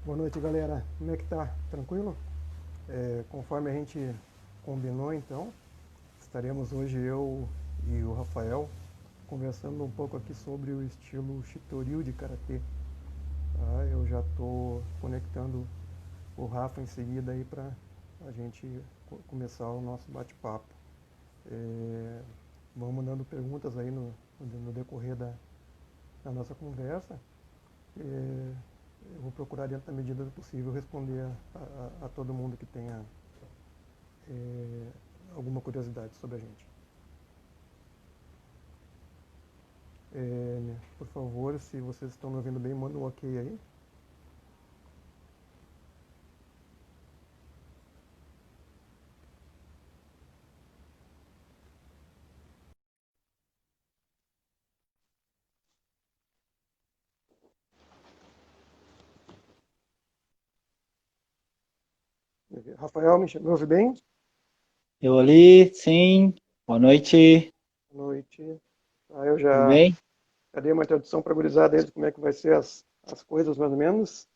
Boa noite, galera. Como é que tá? Tranquilo? Conforme a gente combinou, então, estaremos hoje eu e o Rafael conversando um pouco aqui sobre o estilo Shitoryu de Karatê. Tá? Eu já estou conectando o Rafa em seguida aí para a gente começar o nosso bate-papo. É, Vamos mandando perguntas aí no decorrer da nossa conversa. É, eu vou procurar, dentro da medida do possível, responder a todo mundo que tenha é, alguma curiosidade sobre a gente. Por favor, se vocês estão me ouvindo bem, manda um ok aí. Rafael, me ouve bem? Eu ali, sim. Boa noite. Boa noite. Eu Tudo já bem? dei uma introdução para a gurizada aí de como é que vai ser as coisas, mais ou menos.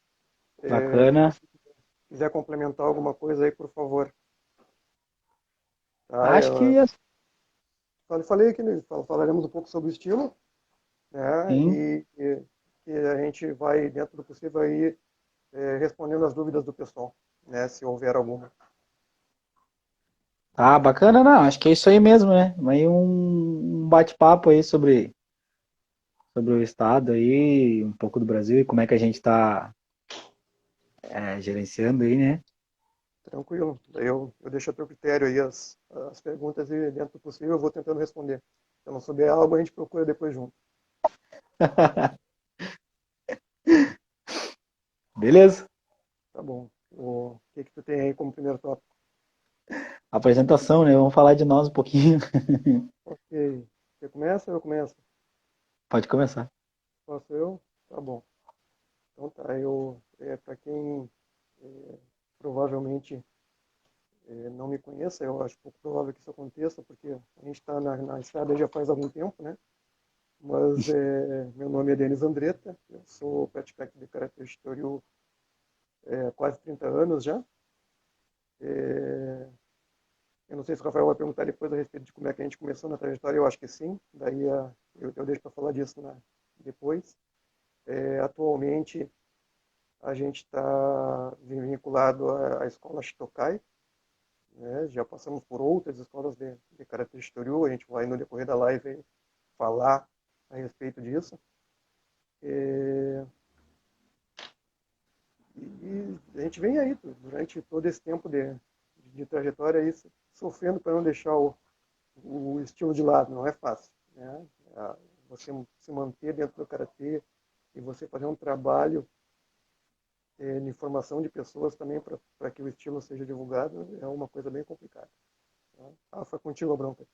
Bacana. Depois, se quiser complementar alguma coisa aí, por favor. Tá? Acho que Falei que falaremos um pouco sobre o estilo, né? sim. E a gente vai, dentro do possível, aí, respondendo as dúvidas do pessoal, né? Se houver alguma. Tá bacana, não. Acho que é isso aí mesmo, né? Aí um bate-papo aí sobre o estado aí, um pouco do Brasil e como é que a gente está gerenciando aí, né? Tranquilo. Daí eu deixo a teu critério aí as perguntas e, dentro do possível, eu vou tentando responder. Se eu não souber algo, a gente procura depois junto. Beleza. Tá bom. O que que tu tem aí como primeiro tópico? Apresentação, né? Vamos falar de nós um pouquinho. Ok. Você começa ou eu começo? Pode começar. Posso eu? Tá bom. Então tá. Para quem é, provavelmente não me conheça, eu acho pouco provável que isso aconteça, porque a gente está na estrada já faz algum tempo, né? Mas meu nome é Denis Andretta, eu sou praticante de Karatê Shitoryu há quase 30 anos já. É, eu não sei se o Rafael vai perguntar depois a respeito de como é que a gente começou na trajetória, eu acho que sim, daí eu deixo para falar disso depois. Atualmente, a gente está vinculado à escola Shitokai, né? Já passamos por outras escolas de Karatê Shitoryu, a gente vai no decorrer da live aí, falar a respeito disso. É, e a gente vem aí, durante todo esse tempo de trajetória, aí, sofrendo para não deixar o estilo de lado, não é fácil, né? Você se manter dentro do karatê e você fazer um trabalho de formação de pessoas também para que o estilo seja divulgado é uma coisa bem complicada. Tá? Foi contigo a bronca.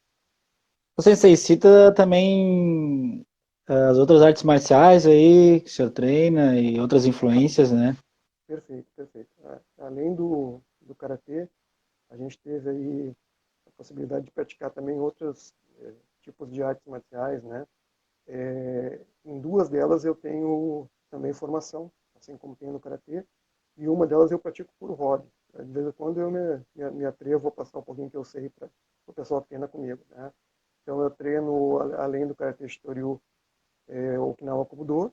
O Sensei cita também as outras artes marciais aí que o senhor treina e outras influências, né? Perfeito, perfeito. Além do karatê, a gente teve aí a possibilidade de praticar também outros tipos de artes marciais, né? Em duas delas eu tenho também formação, assim como tenho no karatê, e uma delas eu pratico por hobby. De vez em quando eu me atrevo a passar um pouquinho que eu sei para o pessoal que treina comigo, né? Então eu treino, além do karatê Shitoryu, Okinawa Kobudo,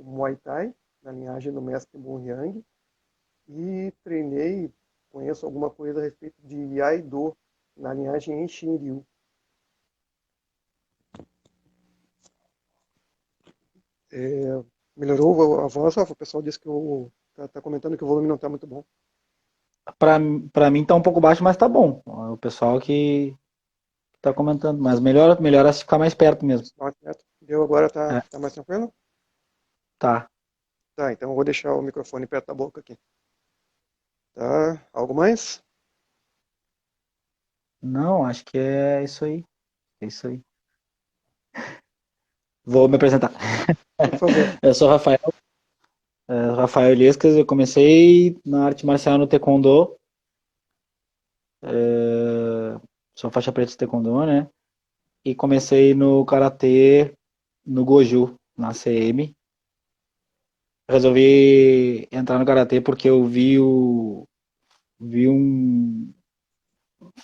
Muay Thai, na linhagem do mestre Moon Yang, e treinei, conheço alguma coisa a respeito de Aido, na linhagem Enshin Ryu. É, melhorou a voz, Rafa? O pessoal disse que tá comentando que o volume não está muito bom. Pra, pra mim tá um pouco baixo, mas tá bom. O pessoal que tá comentando, mas melhor é ficar mais perto mesmo. Não, certo? Deu agora, É, tá mais tranquilo? tá. Tá, então eu vou deixar o microfone perto da boca aqui. Tá? Algo mais? Não, acho que é isso aí. É isso aí. Vou me apresentar. Por favor. Eu sou Rafael Eliascas, eu comecei na arte marcial no Taekwondo. Sou faixa preta de Taekwondo, né? E comecei no Karatê no Goju, na CM. resolvi entrar no karatê porque eu vi um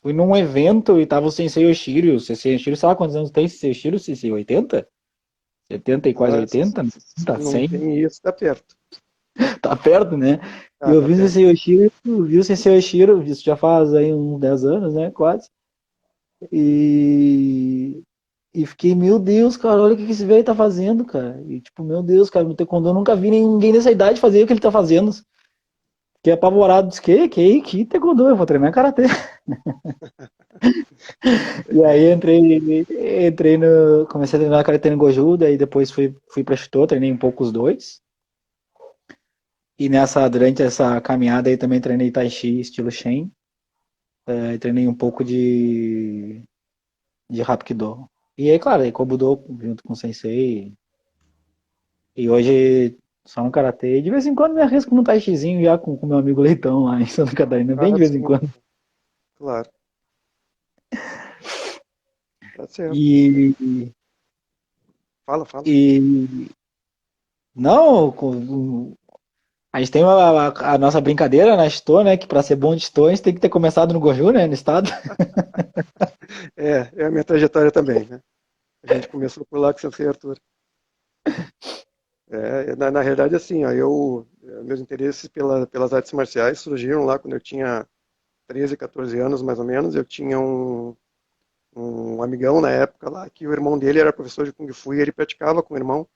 fui num evento e tava o Sensei Oshiro. O Sensei Oshiro, sabe quantos anos tem Sensei Oshiro? Sensei 80? 70 e quase Ah, 80? Tá não 100? tem isso, tá perto. Tá perto, né? E Ah, eu tá vi o perto. Sensei Oshiro, vi o Sensei Oshiro, isso já faz aí uns 10 anos, né? Quase. E, e fiquei, meu Deus, cara, olha o que esse velho tá fazendo, cara. E tipo, meu Deus, cara, no Taekwondo eu nunca vi ninguém nessa idade fazer o que ele tá fazendo. Fiquei apavorado, disse, que Taekwondo? Eu vou treinar Karatê. E aí entrei no. Comecei a treinar karatê no Goju, daí depois fui pra Shito, treinei um pouco os dois. E durante essa caminhada aí também treinei Tai Chi, estilo Shen. Treinei um pouco de Hapkido. E aí, claro, aí Kobudo junto com o Sensei. E hoje só no Karatê. E de vez em quando me arrisco no Tai Chizinho já com meu amigo Leitão lá em Santa Catarina, bem Ah, de vez em sim, quando. claro. Tá certo. E, Fala, fala. e não, a gente tem a nossa brincadeira na Stô, né? Que para ser bom de Stô, a gente tem que ter começado no Goju, né? No estado. É a minha trajetória também, né? A gente começou por lá com o Sensei Arthur. Na realidade, assim, ó, meus interesses pelas artes marciais surgiram lá quando eu tinha 13, 14 anos, mais ou menos. Eu tinha um amigão na época lá, que o irmão dele era professor de Kung Fu e ele praticava com o irmão.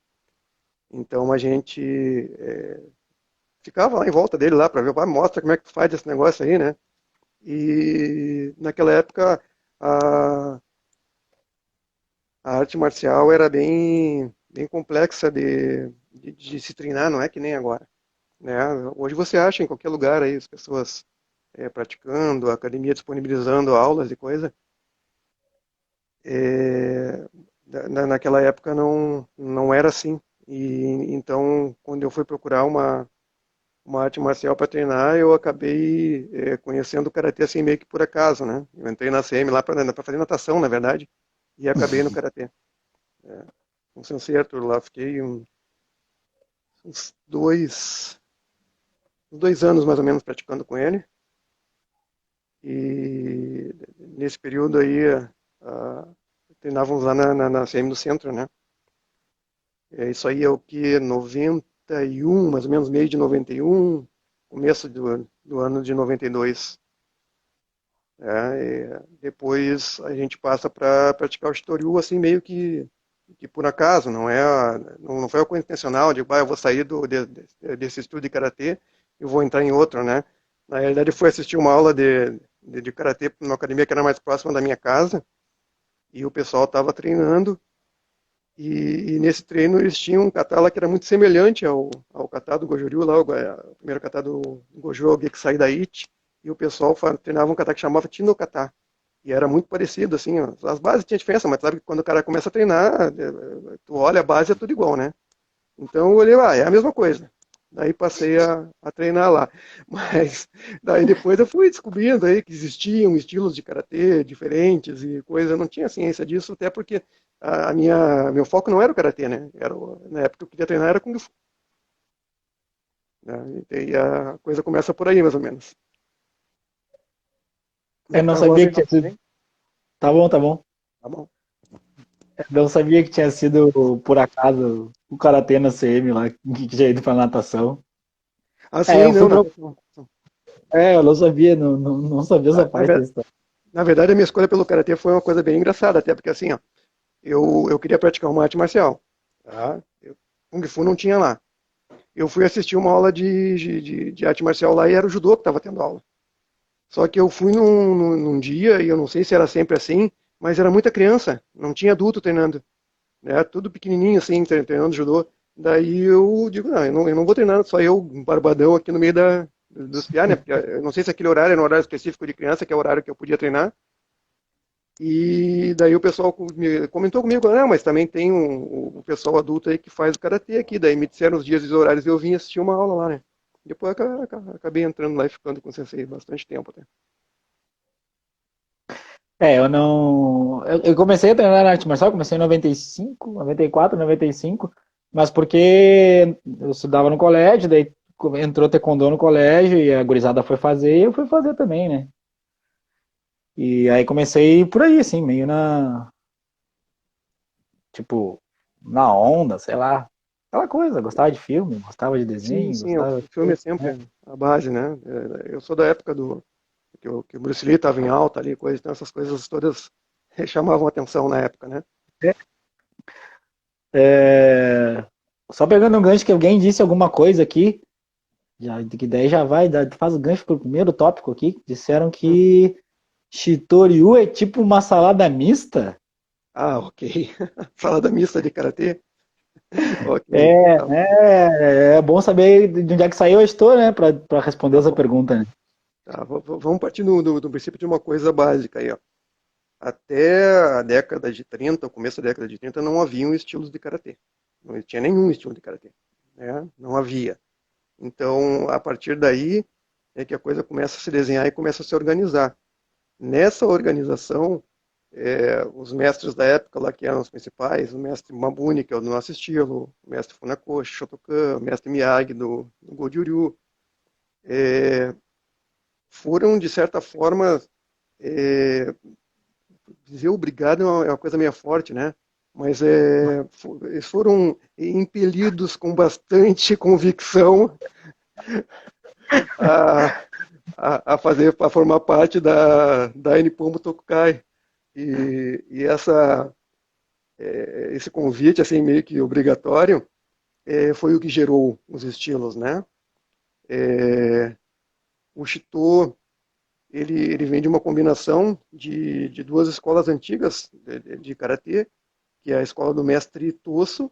Então a gente ficava lá em volta dele lá para ver, vai, mostra como é que tu faz esse negócio aí, né? E naquela época a, a arte marcial era bem complexa de se treinar, não é que nem agora, né? Hoje você acha em qualquer lugar aí as pessoas praticando, a academia disponibilizando aulas e coisa. É, naquela época não era assim. E então, quando eu fui procurar uma arte marcial para treinar, eu acabei conhecendo o karatê assim meio que por acaso, né? Eu entrei na CM lá para fazer natação, na verdade, e acabei no karatê. É, um sensei Arthur lá, fiquei uns uns 2 anos mais ou menos praticando com ele. E nesse período aí, treinávamos lá na CM do centro, né? Isso aí é o que? 91, mais ou menos meio de 91, começo do ano de 92. Depois a gente passa para praticar o Shitoryu assim meio que por acaso, não foi a coisa intencional de, eu vou sair desse estudo de karatê e vou entrar em outro, né? Na realidade foi assistir uma aula de karatê numa academia que era mais próxima da minha casa e o pessoal estava treinando e nesse treino eles tinham um kata lá que era muito semelhante ao kata do Goju-ryu lá, o primeiro kata do Goju, o Gekisai Daichi, e o pessoal treinava um kata que chamava Chinokata. E era muito parecido, assim, ó. As bases tinham diferença, mas sabe que quando o cara começa a treinar, tu olha a base é tudo igual, né? Então eu olhei, é a mesma coisa. Daí passei a treinar lá. Mas daí depois eu fui descobrindo aí que existiam estilos de karatê diferentes e coisa. Eu não tinha ciência disso, até porque meu foco não era o karatê, né? Na época que eu queria treinar era Kung Fu. Né? E a coisa começa por aí, mais ou menos. Como é Eu que não tá a voz sabia aí, que tinha Rafa? sido. Bem? Tá bom, tá bom. Tá bom. Eu não sabia que tinha sido, por acaso, o Karatê na CM lá, que tinha ido pra natação. Ah, É, sim, eu fui não, pro. natação. Eu não sabia, não sabia essa Na, na, parte da ver- história. na verdade, a minha escolha pelo karatê foi uma coisa bem engraçada, até porque assim, ó, eu queria praticar uma arte marcial. Tá? Kung Fu não tinha lá. Eu fui assistir uma aula de arte marcial lá e era o judô que estava tendo aula. Só que eu fui num dia, e eu não sei se era sempre assim, mas era muita criança, não tinha adulto treinando, né? Tudo pequenininho assim, treinando judô. Daí eu digo, não, eu não vou treinar, só eu, um barbadão aqui no meio dos piá, né? Porque eu não sei se aquele horário era um horário específico de criança, que é o horário que eu podia treinar. E daí o pessoal comentou comigo, não, mas também tem o pessoal adulto aí que faz o karatê aqui. Daí me disseram os dias e os horários e eu vim assistir uma aula lá, né? Depois acabei entrando lá e ficando com o sensei bastante tempo até. Eu não. Eu comecei a treinar arte marcial, comecei em 95, 94, 95. Mas porque eu estudava no colégio, daí entrou taekwondo no colégio e a gurizada foi fazer e eu fui fazer também, né? E aí comecei por aí, assim, meio tipo, na onda, sei lá. Aquela coisa, gostava de filme, gostava de Sim, desenho, sim, o gostava de filme é né? sempre a base, né? Eu sou da época que o Bruce Lee estava em alta ali, coisa, então essas coisas todas chamavam atenção na época, né? É, só pegando um gancho que alguém disse alguma coisa aqui, que daí já vai, faz o gancho pro primeiro tópico aqui, disseram Hum. que Shitoryu é tipo uma salada mista. Ah, ok. Salada mista de karatê? Ok, tá bom. É bom saber de onde é que saiu a história, né, para responder Tá essa bom. pergunta, né? Tá, vamos partir do princípio de uma coisa básica aí, ó. Até a década de 30, o começo da década de 30, não haviam estilos de karatê. Não tinha nenhum estilo de karatê, né? Não havia. Então, a partir daí é que a coisa começa a se desenhar e começa a se organizar. Nessa organização, os mestres da época lá que eram os principais, o mestre Mabuni, que é o do nosso estilo, o mestre Funakoshi, Shotokan, o mestre Miyagi do Goju-ryu, foram, de certa forma, é, dizer obrigado é uma coisa meio forte, né? Mas eles foram impelidos com bastante convicção a, a formar parte da Nippon Tokukai. E esse convite, assim, meio que obrigatório, foi o que gerou os estilos, né? O Shito, ele vem de uma combinação de duas escolas antigas de karatê, que é a escola do mestre Tosso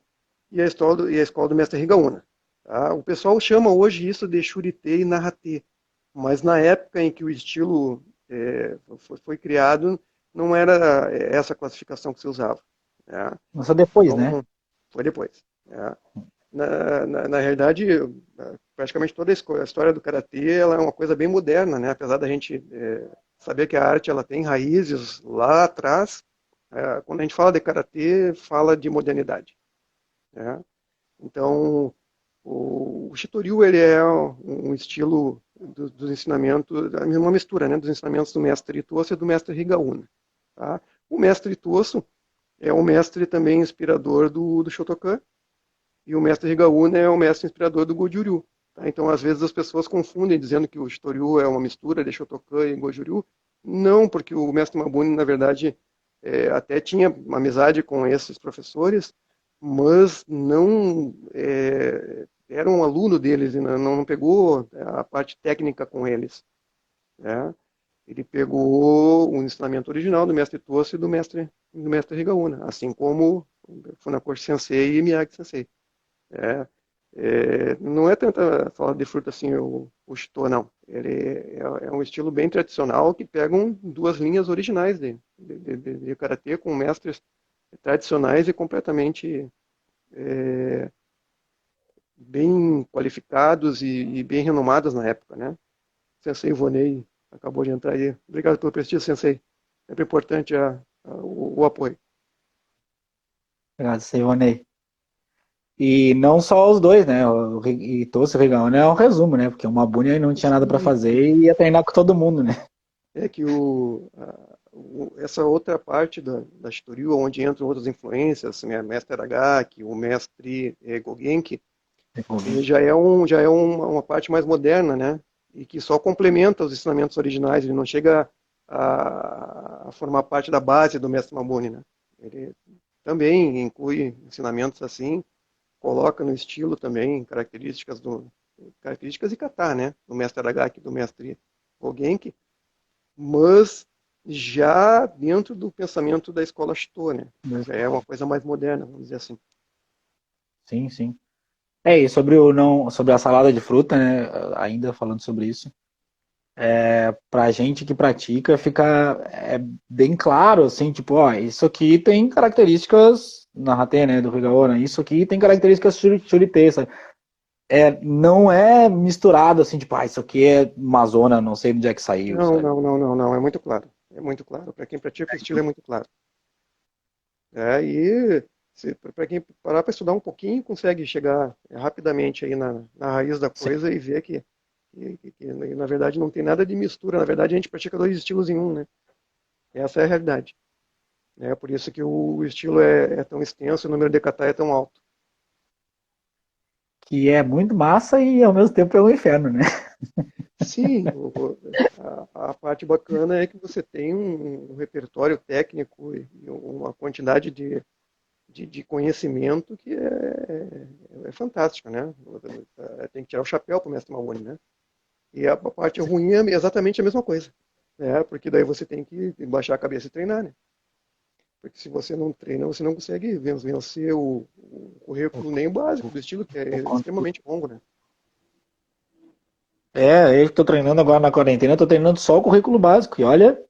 e a escola do mestre Higaonna. Tá? O pessoal chama hoje isso de Shurite e Narate, mas na época em que o estilo foi criado, não era essa classificação que se usava. Né? Mas só depois, né? Então, foi depois. Né? Na realidade, praticamente toda a história do karatê ela é uma coisa bem moderna, né? Apesar da gente saber que a arte ela tem raízes lá atrás, quando a gente fala de karatê, fala de modernidade. Né? Então, o Shitoryu ele é um estilo dos ensinamentos, uma mistura, né, dos ensinamentos do mestre Tosso e do mestre Higaonna. Tá? O mestre Tosso é o mestre também inspirador do Shotokan, e o mestre Higaonna é o mestre inspirador do Goju-ryu. Tá? Então, às vezes as pessoas confundem dizendo que o Shitoryu é uma mistura de Shotokan e Goju-ryu. Não, porque o mestre Mabuni, na verdade, até tinha uma amizade com esses professores, mas não era um aluno deles e não pegou a parte técnica com eles. Né? Ele pegou o ensinamento original do mestre Tosso e do mestre Higaonna, assim como Funakoshi Sensei e Miyagi Sensei. É, não é tanta salada de fruta assim o Shito, não. Ele é um estilo bem tradicional que pegam duas linhas originais de karatê com mestres tradicionais e completamente bem qualificados e bem renomados na época, né? Sensei Ivonei acabou de entrar aí. Obrigado pelo prestígio, Sensei. Sempre importante o apoio. Obrigado, Ivonei. E não só os dois, né? E Tosso e Rigaone é um resumo, né? Porque uma Bunny não tinha nada para Sim, fazer e ia treinar com todo mundo, né? é que essa outra parte da Shitoryu, onde entram outras influências, né, mestre Aragaki, o mestre Gogenki, já é uma parte mais moderna, né? E que só complementa os ensinamentos originais, ele não chega a formar parte da base do mestre Mabuni, né? Ele também inclui ensinamentos assim, coloca no estilo também características e kata, né? Do mestre Aragaki, do mestre Gogenki, mas já dentro do pensamento da escola Shito, né? Já é uma coisa mais moderna, vamos dizer assim. Sim, sim. E sobre o não, sobre a salada de fruta, né? Ainda falando sobre isso, pra gente que pratica, fica bem claro, assim, tipo, ó, isso aqui tem características Narrate, né, do Higaonna, isso aqui tem características Shurite, sabe? Não é misturado, assim, tipo, isso aqui é uma zona, não sei de onde é que saiu, Não, sabe? não, não, não, não. É muito claro. É muito claro. Para quem pratica o estilo é muito claro. E para quem parar para estudar um pouquinho, consegue chegar rapidamente aí na raiz da Sim. coisa e ver que, na verdade, não tem nada de mistura. Na verdade, a gente pratica dois estilos em um, né? Essa é a realidade. É por isso que o estilo é tão extenso e o número de kata é tão alto. Que é muito massa e ao mesmo tempo é um inferno, né? Sim, a parte bacana é que você tem um repertório técnico e uma quantidade de conhecimento que é fantástica, né? Tem que tirar o chapéu para o mestre Mahoney, né? E a parte ruim é exatamente a mesma coisa, né? Porque daí você tem que baixar a cabeça e treinar, né? Porque se você não treina, você não consegue vencer o currículo nem o básico do estilo, que é extremamente longo, né? Eu estou treinando agora na quarentena, estou treinando só o currículo básico. E olha,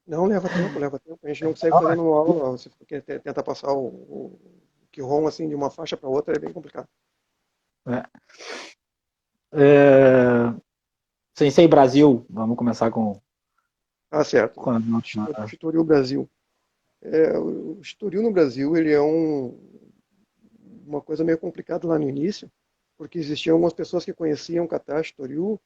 Não, leva tempo, leva tempo. A gente não consegue fazer numa aula, você tenta passar o Kihon assim de uma faixa para outra, é bem complicado. é, é, Sensei Brasil, vamos começar Ah, certo. com a nossa. Shitoryu Brasil. O Shitoryu no Brasil, ele é uma coisa meio complicada lá no início, porque existiam algumas pessoas que conheciam kata Shitoryu,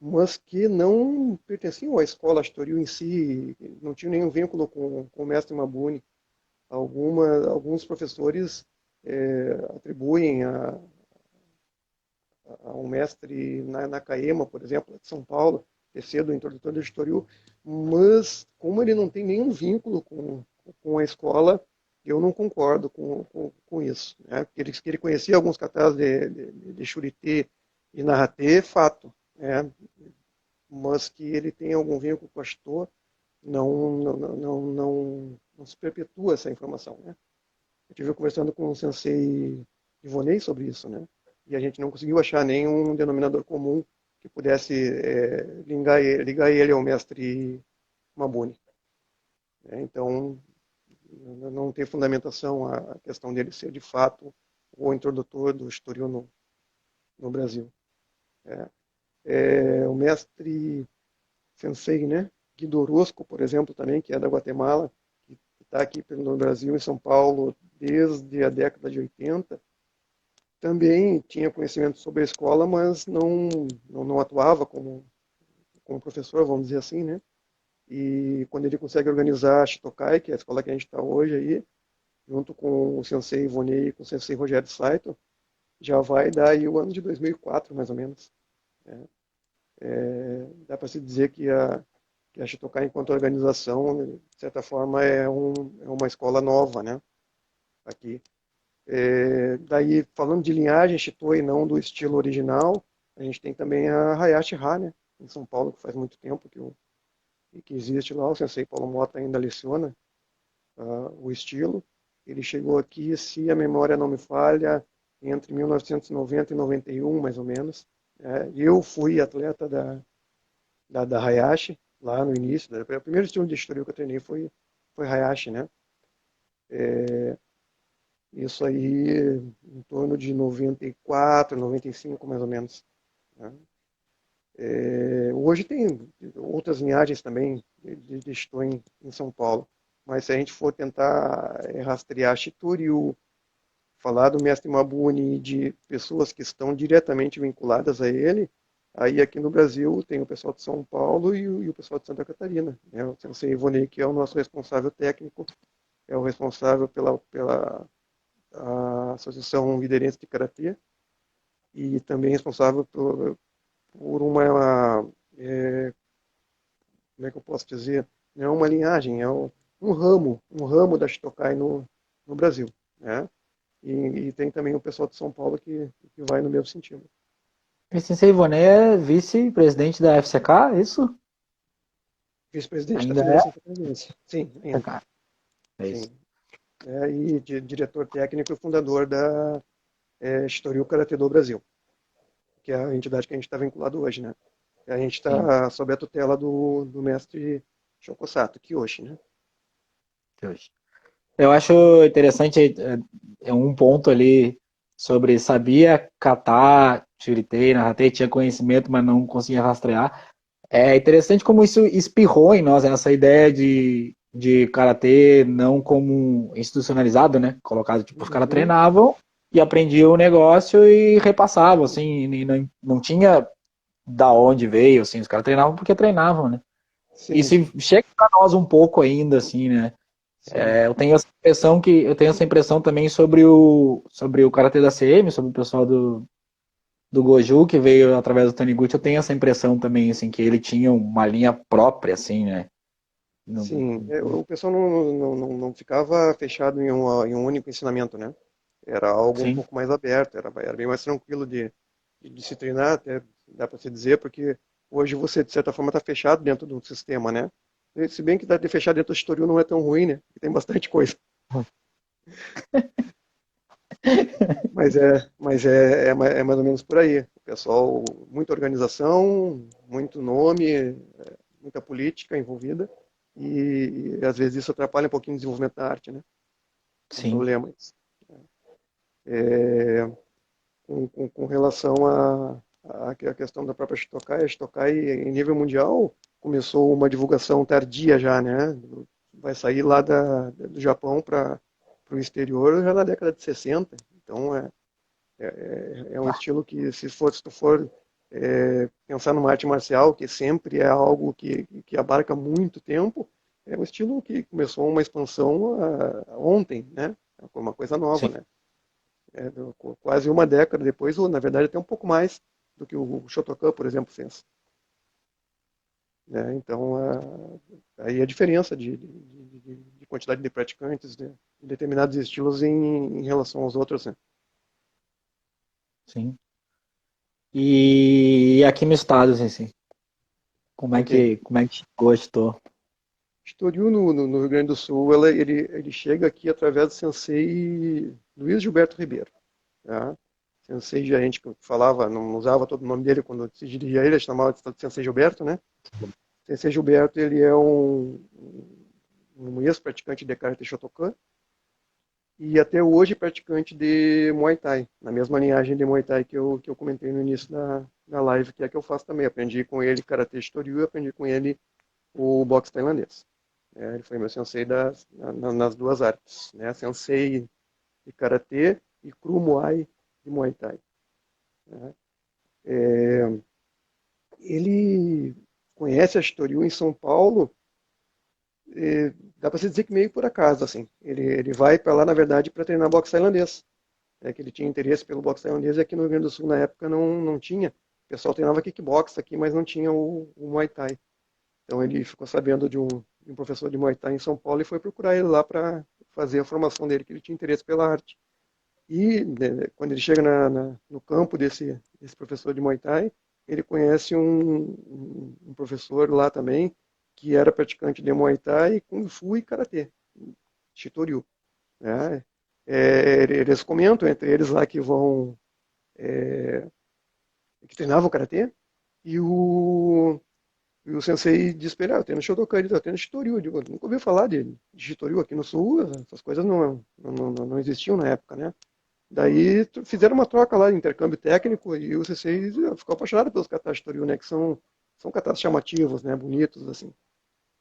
mas que não pertenciam à escola Shitoryu em si, não tinham nenhum vínculo com o mestre Mabuni. Alguns professores atribuem a um mestre Nakayama, por exemplo, de São Paulo, ter sido o introdutor do Shitoryu, mas como ele não tem nenhum vínculo com a escola, eu não concordo com isso. Né? Que ele conhecia alguns katas de Shurite e Narate, fato. Né? Mas que ele tem algum vínculo com a Shito, não se perpetua essa informação. Né? Eu estive conversando com o sensei Ivonei sobre isso, né? E a gente não conseguiu achar nenhum denominador comum que pudesse ligar ele ao mestre Mabuni. Né? Então, não tem fundamentação a questão dele ser, de fato, o introdutor do Shitoryu no Brasil. O mestre sensei, né? Guido Orozco, por exemplo, também, que é da Guatemala, que está aqui no Brasil, em São Paulo, desde a década de 80, também tinha conhecimento sobre a escola, mas não atuava como professor, vamos dizer assim, né? E quando ele consegue organizar a Shitokai, que é a escola que a gente está hoje aí, junto com o sensei Ivonei e com o sensei Rogério Saito, já vai dar aí o ano de 2004, mais ou menos. Né? Dá para se dizer que a Shitokai, enquanto organização, de certa forma, é uma escola nova, né? Aqui. Daí, falando de linhagem Shito e não do estilo original, a gente tem também a Hayashi Ha, né? Em São Paulo, que faz muito tempo que existe lá. O sensei Paulo Mota ainda leciona o estilo. Ele chegou aqui, se a memória não me falha, entre 1990 e 91, mais ou menos. Eu fui atleta da Hayashi, lá no início. O primeiro estilo de Shitoryu que eu treinei foi Hayashi, né? Isso aí em torno de 94, 95, mais ou menos. Né? Hoje tem outras linhagens também de Shitou em São Paulo, mas se a gente for tentar rastrear Shitoryu, falar do mestre Mabuni, de pessoas que estão diretamente vinculadas a ele, aí aqui no Brasil tem o pessoal de São Paulo e o pessoal de Santa Catarina. Né? O Sensei Ivonei, que é o nosso responsável técnico, é o responsável pela a Associação Viderense de Karatê e também responsável por uma, como é que eu posso dizer, não é uma linhagem, um ramo da Shitokai no Brasil. Né? E tem também o pessoal de São Paulo que vai no mesmo sentido. E Sensei Ivone é vice-presidente da FCK, isso? Vice-presidente da Ainda é Federação Catarinense. Sim, ainda. FCK. É Sim. isso. E diretor técnico e fundador da Shitoryu Karate do Brasil, que é a entidade que a gente está vinculado hoje, né? A gente Sim, está sob a tutela do mestre Shokosato Kiyoshi, né? que hoje. Eu acho interessante um ponto ali sobre sabia catar, tiritei, narratei, tinha conhecimento, mas não conseguia rastrear. É interessante como isso espirrou em nós, essa ideia de karatê não como institucionalizado, né? Colocado, tipo, os caras Uhum. treinavam e aprendiam o negócio e repassavam, assim, e não tinha da onde veio, assim, os caras treinavam porque treinavam, né? Sim, Isso chega para nós um pouco ainda, assim, né? sim. Eu tenho essa impressão também sobre o karatê da CM, sobre o pessoal do Goju que veio através do Taniguchi, eu tenho essa impressão também, assim, que ele tinha uma linha própria, assim, né? Sim, o pessoal não ficava fechado em um único ensinamento, né? Era algo um Sim, pouco mais aberto, era bem mais tranquilo de se treinar, até dá para se dizer, porque hoje você, de certa forma, está fechado dentro de um sistema, né? E se bem que de fechar dentro do Estoril não é tão ruim, né? Tem bastante coisa. É mais ou menos por aí. O pessoal, muita organização, muito nome, muita política envolvida, e às vezes isso atrapalha um pouquinho o desenvolvimento da arte, né? Um sim, problema isso. É, com relação à questão da própria Shitokai, a Shitokai em nível mundial começou uma divulgação tardia já, né? Vai sair lá do Japão para o exterior já na década de 60. Então é um estilo que se tu for pensar numa arte marcial, que sempre é algo que abarca muito tempo, é um estilo que começou uma expansão ontem, né? Foi uma coisa nova, sim, né? Quase uma década depois, ou na verdade até um pouco mais do que o Shotokan, por exemplo, fez. Né? Então, aí a diferença de quantidade de praticantes de determinados estilos em relação aos outros. Né? sim. E aqui no estado, assim, Ok. como é que gostou? Estoril, no Rio Grande do Sul, ele chega aqui através do sensei Luiz Gilberto Ribeiro. Tá? Sensei, a gente falava, não usava todo o nome dele quando se dirigia a ele, chamava de Sensei Gilberto, né? Sensei Gilberto, ele é um ex-praticante de Karate Shotokan e até hoje praticante de Muay Thai, na mesma linhagem de Muay Thai que eu comentei no início da live, que é a que eu faço também. Aprendi com ele Karate Shitoryu e aprendi com ele o boxe tailandês. Ele foi meu sensei nas duas artes, né? Sensei de Karatê e Kru Muay de Muay Thai. Né? Ele conhece a Shitoryu em São Paulo, dá para se dizer que meio por acaso, assim. Ele vai para lá, na verdade, para treinar boxe tailandês. Que ele tinha interesse pelo boxe tailandês, e aqui no Rio Grande do Sul, na época, não tinha. O pessoal treinava kickbox aqui, mas não tinha o Muay Thai. Então ele ficou sabendo de um professor de Muay Thai em São Paulo e foi procurar ele lá para fazer a formação dele, que ele tinha interesse pela arte. E né, quando ele chega no campo desse professor de Muay Thai, ele conhece um professor lá também, que era praticante de Muay Thai, Kung Fu e Karatê, Shitoryu. Né? Eles comentam entre eles lá que treinavam Karatê, e o sensei disse para ele, eu tenho Shotokan, eu tenho Shitoryu. Eu digo, nunca ouvi falar de Shitoryu aqui no Sul, essas coisas não existiam na época, né? Daí fizeram uma troca lá, intercâmbio técnico, e o sensei ficou apaixonado pelos katas Shitoryu, né? Que são katas chamativos, né? Bonitos, assim.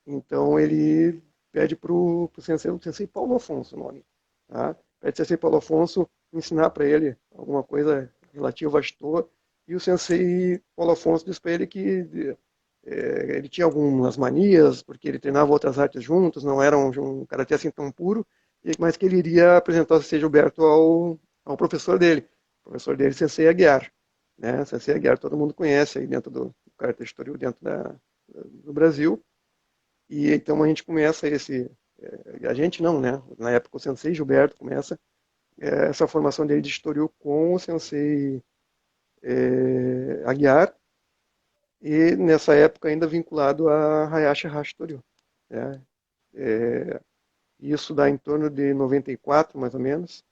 Então ele pede pro sensei, o sensei Paulo Afonso, o nome. Tá? Pede pro sensei Paulo Afonso ensinar para ele alguma coisa relativa a Shito, e o sensei Paulo Afonso diz para ele que ele tinha algumas manias, porque ele treinava outras artes juntos, não era um karatê assim tão puro, mas que ele iria apresentar o Sensei Gilberto ao professor dele. O professor dele, Sensei Aguiar. Né? Sensei Aguiar todo mundo conhece aí dentro do karatê Shitoryu, dentro do Brasil. E então a gente começa a gente não, né? Na época o Sensei Gilberto começa essa formação dele de Shitoryu com o Sensei Aguiar, e nessa época ainda vinculado a Hayashi Hashitoryu. Né? É, isso dá em torno de 94, mais ou menos.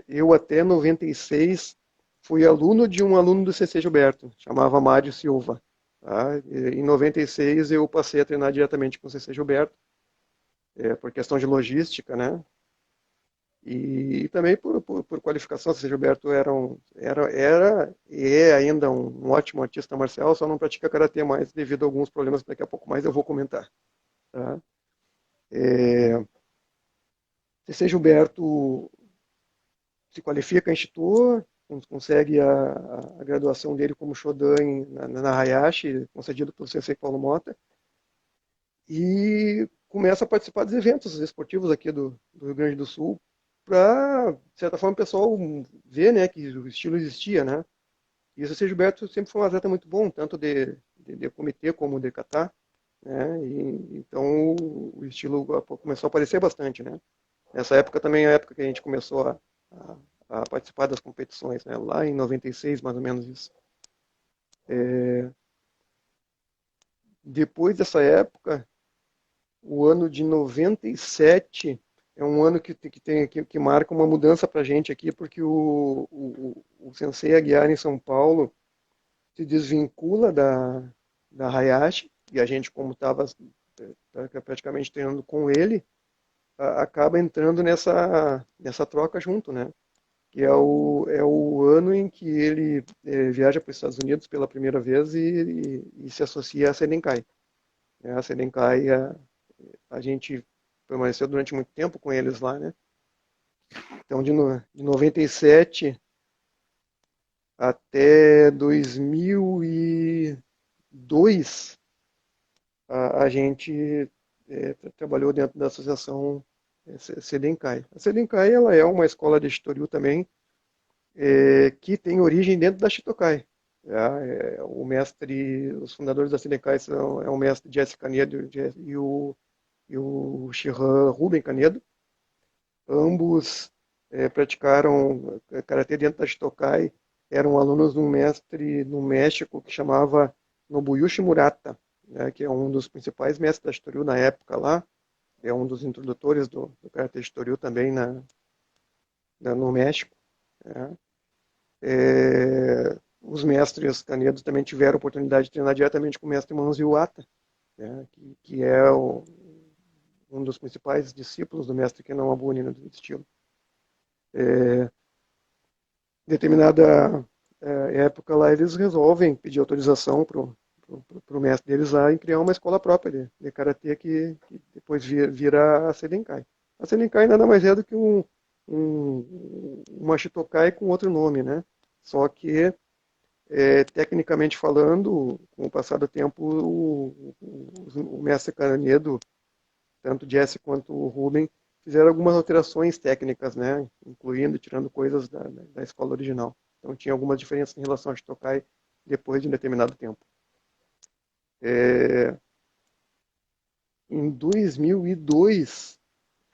Eu até 96 fui aluno de um aluno do CC Gilberto, chamava Mário Silva. Tá? Em 96 eu passei a treinar diretamente com o CC Gilberto, por questão de logística, né? E também por qualificação, o CC Gilberto era e é ainda um ótimo artista marcial, só não pratica karatê mais devido a alguns problemas que daqui a pouco mais eu vou comentar. Tá? O Sensei Gilberto se qualifica em Shito, consegue a graduação dele como Shodan na Hayashi, concedido pelo Sensei Paulo Mota, e começa a participar dos eventos esportivos aqui do Rio Grande do Sul, para, de certa forma, o pessoal ver, né, que o estilo existia, né? E o Sensei Gilberto sempre foi um atleta muito bom, tanto de comitê como de kata, né? E, então o estilo começou a aparecer bastante, né? Nessa época também é a época que a gente começou a participar das competições, né? Lá em 96, mais ou menos isso. Depois dessa época, o ano de 97 é um ano que marca uma mudança para a gente aqui, porque o Sensei Aguiar em São Paulo se desvincula da Hayashi, e a gente, como estava praticamente treinando com ele, acaba entrando nessa troca junto, né? Que é o ano em que ele viaja para os Estados Unidos pela primeira vez e se associa à Sedenkai. A Sedenkai, a gente permaneceu durante muito tempo com eles lá, né? Então, de 97 até 2002, a gente trabalhou dentro da associação Sedenkai. A Sedenkai, ela é uma escola de Shitoryu também, que tem origem dentro da Shitokai. O mestre, os fundadores da Sedenkai é o mestre Jesse Canedo e o Shihan Ruben Canedo. Ambos praticaram karatê dentro da Shitokai, eram alunos de um mestre no México que chamava Nobuyushi Murata, né, que é um dos principais mestres da Shitoryu na época lá, é um dos introdutores do karatê Shitoryu também no México. Né. Os mestres Canedos também tiveram a oportunidade de treinar diretamente com o mestre Manzi Iwata, né, que é um dos principais discípulos do mestre Kenan Mabuni do estilo. Determinada época lá, eles resolvem pedir autorização para o mestre deles lá em criar uma escola própria de karatê que depois vira a Sedenkai. A Sedenkai nada mais é do que uma Shitokai com outro nome, né? Só que, tecnicamente falando, com o passar do tempo, o mestre Canedo, tanto Jesse quanto o Ruben, fizeram algumas alterações técnicas, né? Incluindo, tirando coisas da escola original. Então tinha algumas diferenças em relação a Shitokai depois de um determinado tempo. Em 2002,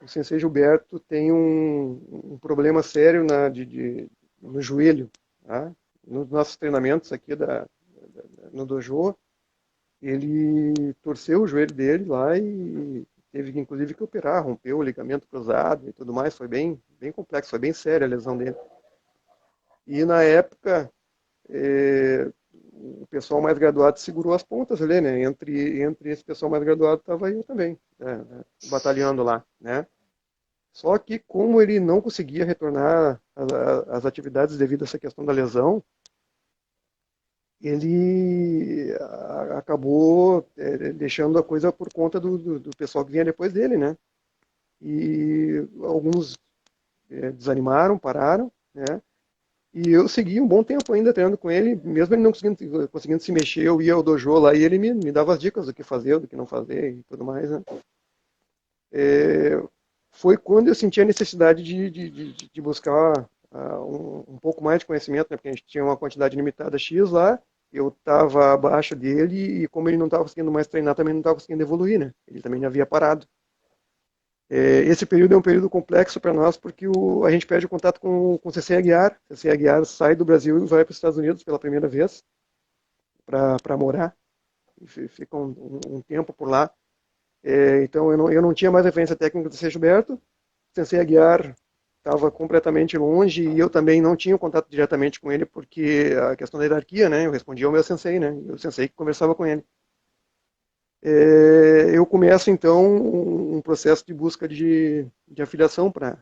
o Sensei Gilberto tem um problema sério no joelho. Tá? Nos nossos treinamentos aqui no dojo, ele torceu o joelho dele lá e teve inclusive que operar, rompeu o ligamento cruzado e tudo mais, foi bem, bem complexo, foi bem séria a lesão dele. E na época, o pessoal mais graduado segurou as pontas ali, né? Entre esse pessoal mais graduado estava eu também, né? Batalhando lá, né? Só que como ele não conseguia retornar às atividades devido a essa questão da lesão, ele acabou deixando a coisa por conta do pessoal que vinha depois dele, né? E alguns desanimaram, pararam, né? E eu segui um bom tempo ainda treinando com ele, mesmo ele não conseguindo se mexer, eu ia ao dojo lá e ele me dava as dicas do que fazer, do que não fazer e tudo mais, né? Foi quando eu senti a necessidade de buscar um pouco mais de conhecimento, né? Porque a gente tinha uma quantidade limitada X lá, eu estava abaixo dele e como ele não estava conseguindo mais treinar, também não estava conseguindo evoluir, né? Ele também havia parado. Esse período é um período complexo para nós porque a gente perde o contato com o Sensei Aguiar. O Sensei Aguiar sai do Brasil e vai para os Estados Unidos pela primeira vez para morar. E fica um tempo por lá. Então eu não tinha mais referência técnica do Sensei Gilberto. O Sensei Aguiar estava completamente longe e eu também não tinha contato diretamente com ele porque a questão da hierarquia, né? Eu respondia ao meu Sensei, né? E o Sensei que conversava com ele. Eu começo então um processo de busca de afiliação para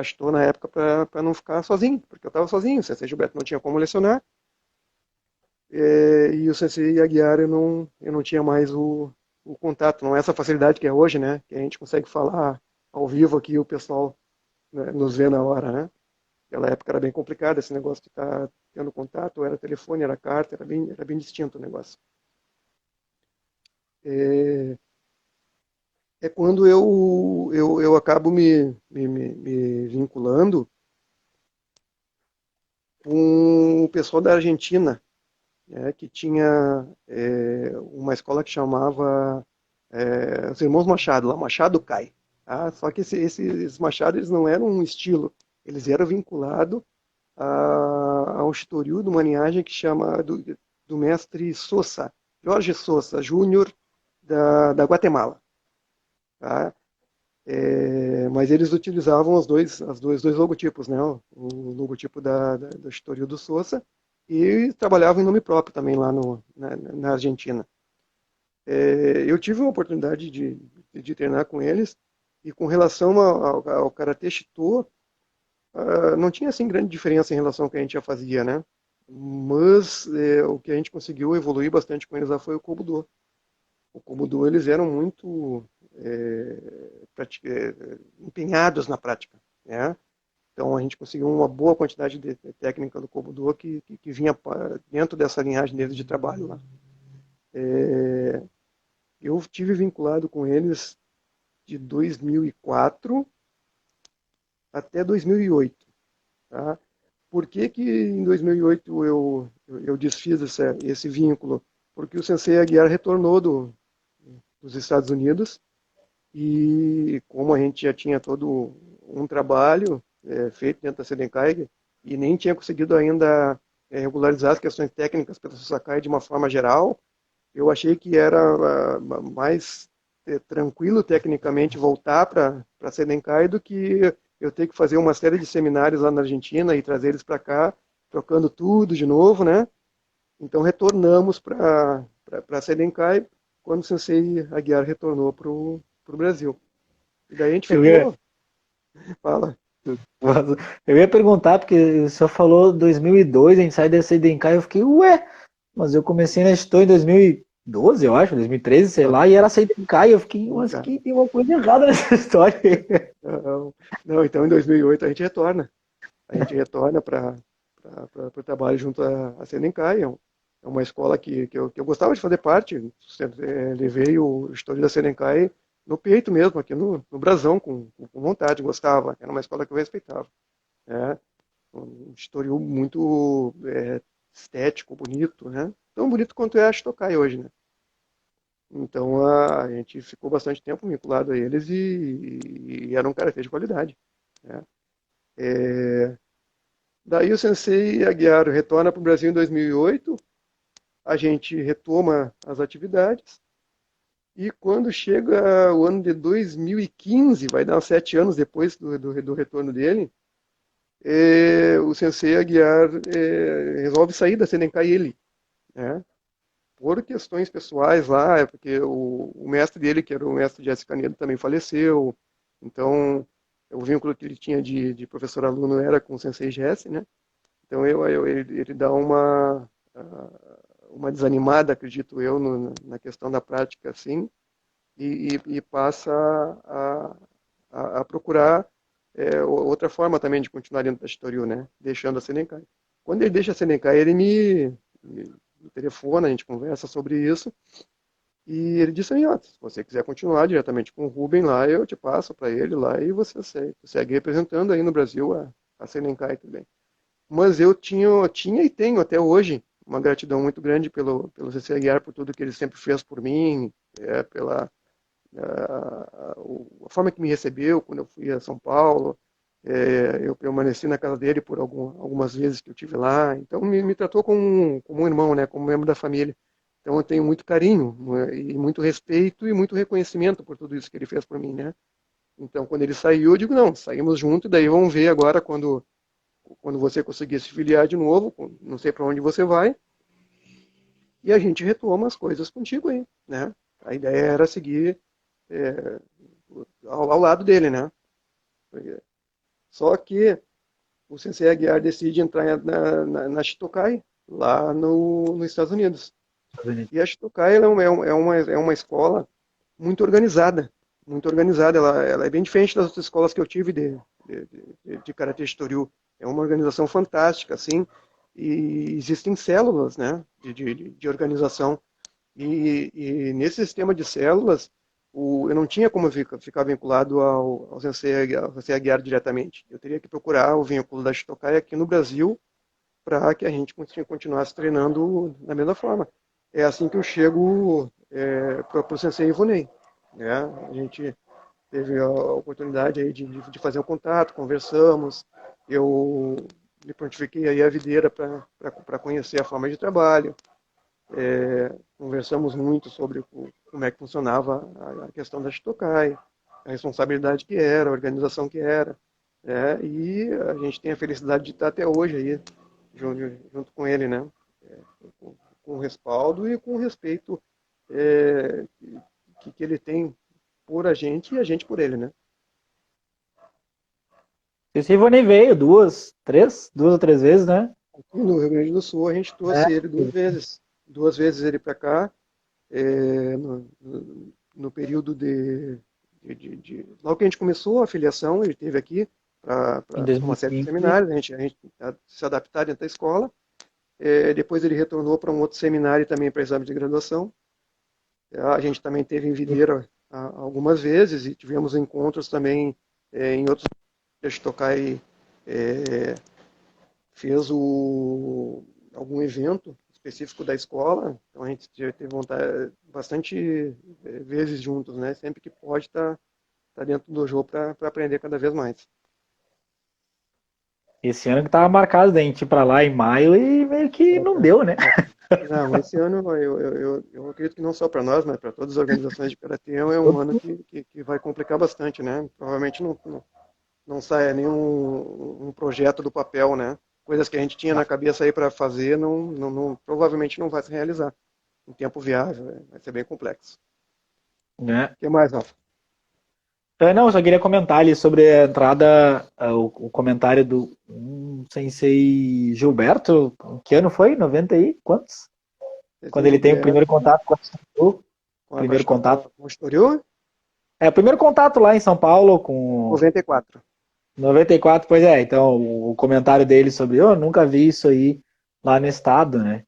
Shito na época para não ficar sozinho, porque eu estava sozinho, o Sensei Gilberto não tinha como lecionar e o Sensei Aguiar eu não tinha mais o o contato, não é essa facilidade que é hoje, né? Que a gente consegue falar ao vivo aqui e o pessoal, né, nos vê na hora, né? Naquela época era bem complicado esse negócio de estar tendo contato, era telefone, era carta, era bem distinto o negócio. É, é quando eu acabo me vinculando com o pessoal da Argentina, né, que tinha uma escola que chamava os Irmãos Machado, lá Machado Cai. Tá? Só que esses Machado eles não eram um estilo, eles eram vinculados a um Chitoril de uma linhagem que chama do mestre Sosa, Jorge Sosa Júnior, da Guatemala. Tá? Mas eles utilizavam os dois logotipos, né? O logotipo do Chitoril do Sosa e trabalhavam em nome próprio também lá na Argentina. Eu tive uma oportunidade de treinar com eles e com relação ao Karatê Shito, não tinha assim grande diferença em relação ao que a gente já fazia, né? Mas o que a gente conseguiu evoluir bastante com eles lá foi o Kobudo. O Kobudo, eles eram muito empenhados na prática, né? Então a gente conseguiu uma boa quantidade de técnica do Kobudo que vinha dentro dessa linhagem deles de trabalho lá. Eu tive vinculado com eles de 2004 até 2008. Tá? Por que que em 2008 eu desfiz esse vínculo? Porque o Sensei Aguiar retornou dos Estados Unidos e como a gente já tinha todo um trabalho feito dentro da Sedenkai e nem tinha conseguido ainda regularizar as questões técnicas pela Sakai de uma forma geral, eu achei que era mais tranquilo tecnicamente voltar para a Sedenkai do que eu ter que fazer uma série de seminários lá na Argentina e trazer eles para cá, trocando tudo de novo, né? Então retornamos para a Sedenkai quando o Sensei Aguiar retornou para o Brasil. E daí a gente Eu ia, ficou, fala, eu ia perguntar, porque o senhor falou 2002, a gente sai dessa Denkai, eu fiquei, ué, mas eu comecei na Estou em 2012, eu acho, 2013, sei lá, e era Seidenkai, eu fiquei, mas cara, que tem uma coisa errada nessa história. não, não, então em 2008 a gente retorna. A gente retorna para o trabalho junto à Sedenkai. É uma escola que eu gostava de fazer parte. Levei o história da Sedenkai no peito mesmo, aqui no brasão, com vontade, gostava. Era uma escola que eu respeitava. Né? Um historial muito estético, bonito, né? Tão bonito quanto é a Shitokai hoje, né? Então a gente ficou bastante tempo vinculado a eles e era um karatê de qualidade. Né? Daí o Sensei Aguiar retorna para o Brasil em 2008, a gente retoma as atividades, e quando chega o ano de 2015, vai dar uns 7 anos depois do retorno dele, o Sensei Aguiar resolve sair da Sedenkai ele, né? Por questões pessoais lá, porque o mestre dele, que era o mestre Jesse Canedo, também faleceu, então o vínculo que ele tinha de professor-aluno era com o Sensei Jesse, né? Então ele dá uma desanimada, acredito eu, na questão da prática, assim, e passa a procurar outra forma também de continuar dentro da Shitoryu, né? Deixando a Sedenkai. Quando ele deixa a Sedenkai, ele me telefona, a gente conversa sobre isso, e ele disse assim, ó, se você quiser continuar diretamente com o Ruben lá, eu te passo para ele lá e você segue representando aí no Brasil a Sedenkai também. Mas eu tinha e tenho até hoje uma gratidão muito grande pelo CC Aguiar, por tudo que ele sempre fez por mim, pela a forma que me recebeu quando eu fui a São Paulo. Eu permaneci na casa dele por algumas vezes que eu tive lá. Então me tratou como um irmão, né, como um membro da família. Então eu tenho muito carinho, né, e muito respeito e muito reconhecimento por tudo isso que ele fez por mim, né? Então quando ele saiu, eu digo, não, saímos juntos, e daí vamos ver agora quando você conseguir se filiar de novo, não sei para onde você vai, e a gente retoma as coisas contigo aí, né? A ideia era seguir é, ao lado dele, né? Só que o Sensei Aguiar decide entrar na Shitokai, lá nos Estados Unidos. E a Shitokai ela é uma escola muito organizada, muito organizada. Ela é bem diferente das outras escolas que eu tive de Karatê Shitoryu. É uma organização fantástica, assim, e existem células, né, de organização. E nesse sistema de células, eu não tinha como ficar vinculado ao Sensei Aguiar diretamente. Eu teria que procurar o vínculo da Shitokai aqui no Brasil para que a gente continuasse treinando da mesma forma. É assim que eu chego para o Sensei Ivonei. Né? A gente teve a oportunidade aí de fazer um contato, conversamos, eu me prontifiquei aí a videira para conhecer a forma de trabalho, conversamos muito sobre como é que funcionava a questão da Shitokai, a responsabilidade que era, a organização que era, e a gente tem a felicidade de estar até hoje aí, junto com ele, né? É, com respaldo e com o respeito é, que ele tem por a gente e a gente por ele, né? Esse Rivani veio duas ou três vezes, né? Aqui no Rio Grande do Sul a gente É. trouxe ele duas vezes ele para cá, no período logo que a gente começou a filiação, ele esteve aqui para Em uma série de 2005. seminários, a gente se adaptar dentro da escola. Depois ele retornou para um outro seminário também para exame de graduação. A gente também teve em Videira algumas vezes e tivemos encontros também em outros Tokai fez algum evento específico da escola, então a gente teve vontade, bastante vezes juntos, né? Sempre que pode tá dentro do jogo para aprender cada vez mais. Esse ano que tava marcado da gente ir pra lá em maio e meio que não deu, né? Não, esse ano eu acredito que não só para nós, mas para todas as organizações de karatê é um ano que vai complicar bastante, né? Provavelmente não sai nenhum um projeto do papel, né? Coisas que a gente tinha na cabeça aí para fazer, provavelmente não vai se realizar em tempo viável, vai ser bem complexo. Né? O que mais, Rafa? Não, eu só queria comentar ali sobre a entrada, o comentário do Sensei Gilberto. Que ano foi? 90 e quantos? Quando Esse ele tem o primeiro Gilberto, contato com a Shitoryu. Primeiro contato. com o Estoril, É, o primeiro contato lá em São Paulo com 94. 94, pois é. Então, o comentário dele sobre, eu nunca vi isso aí lá no estado, né?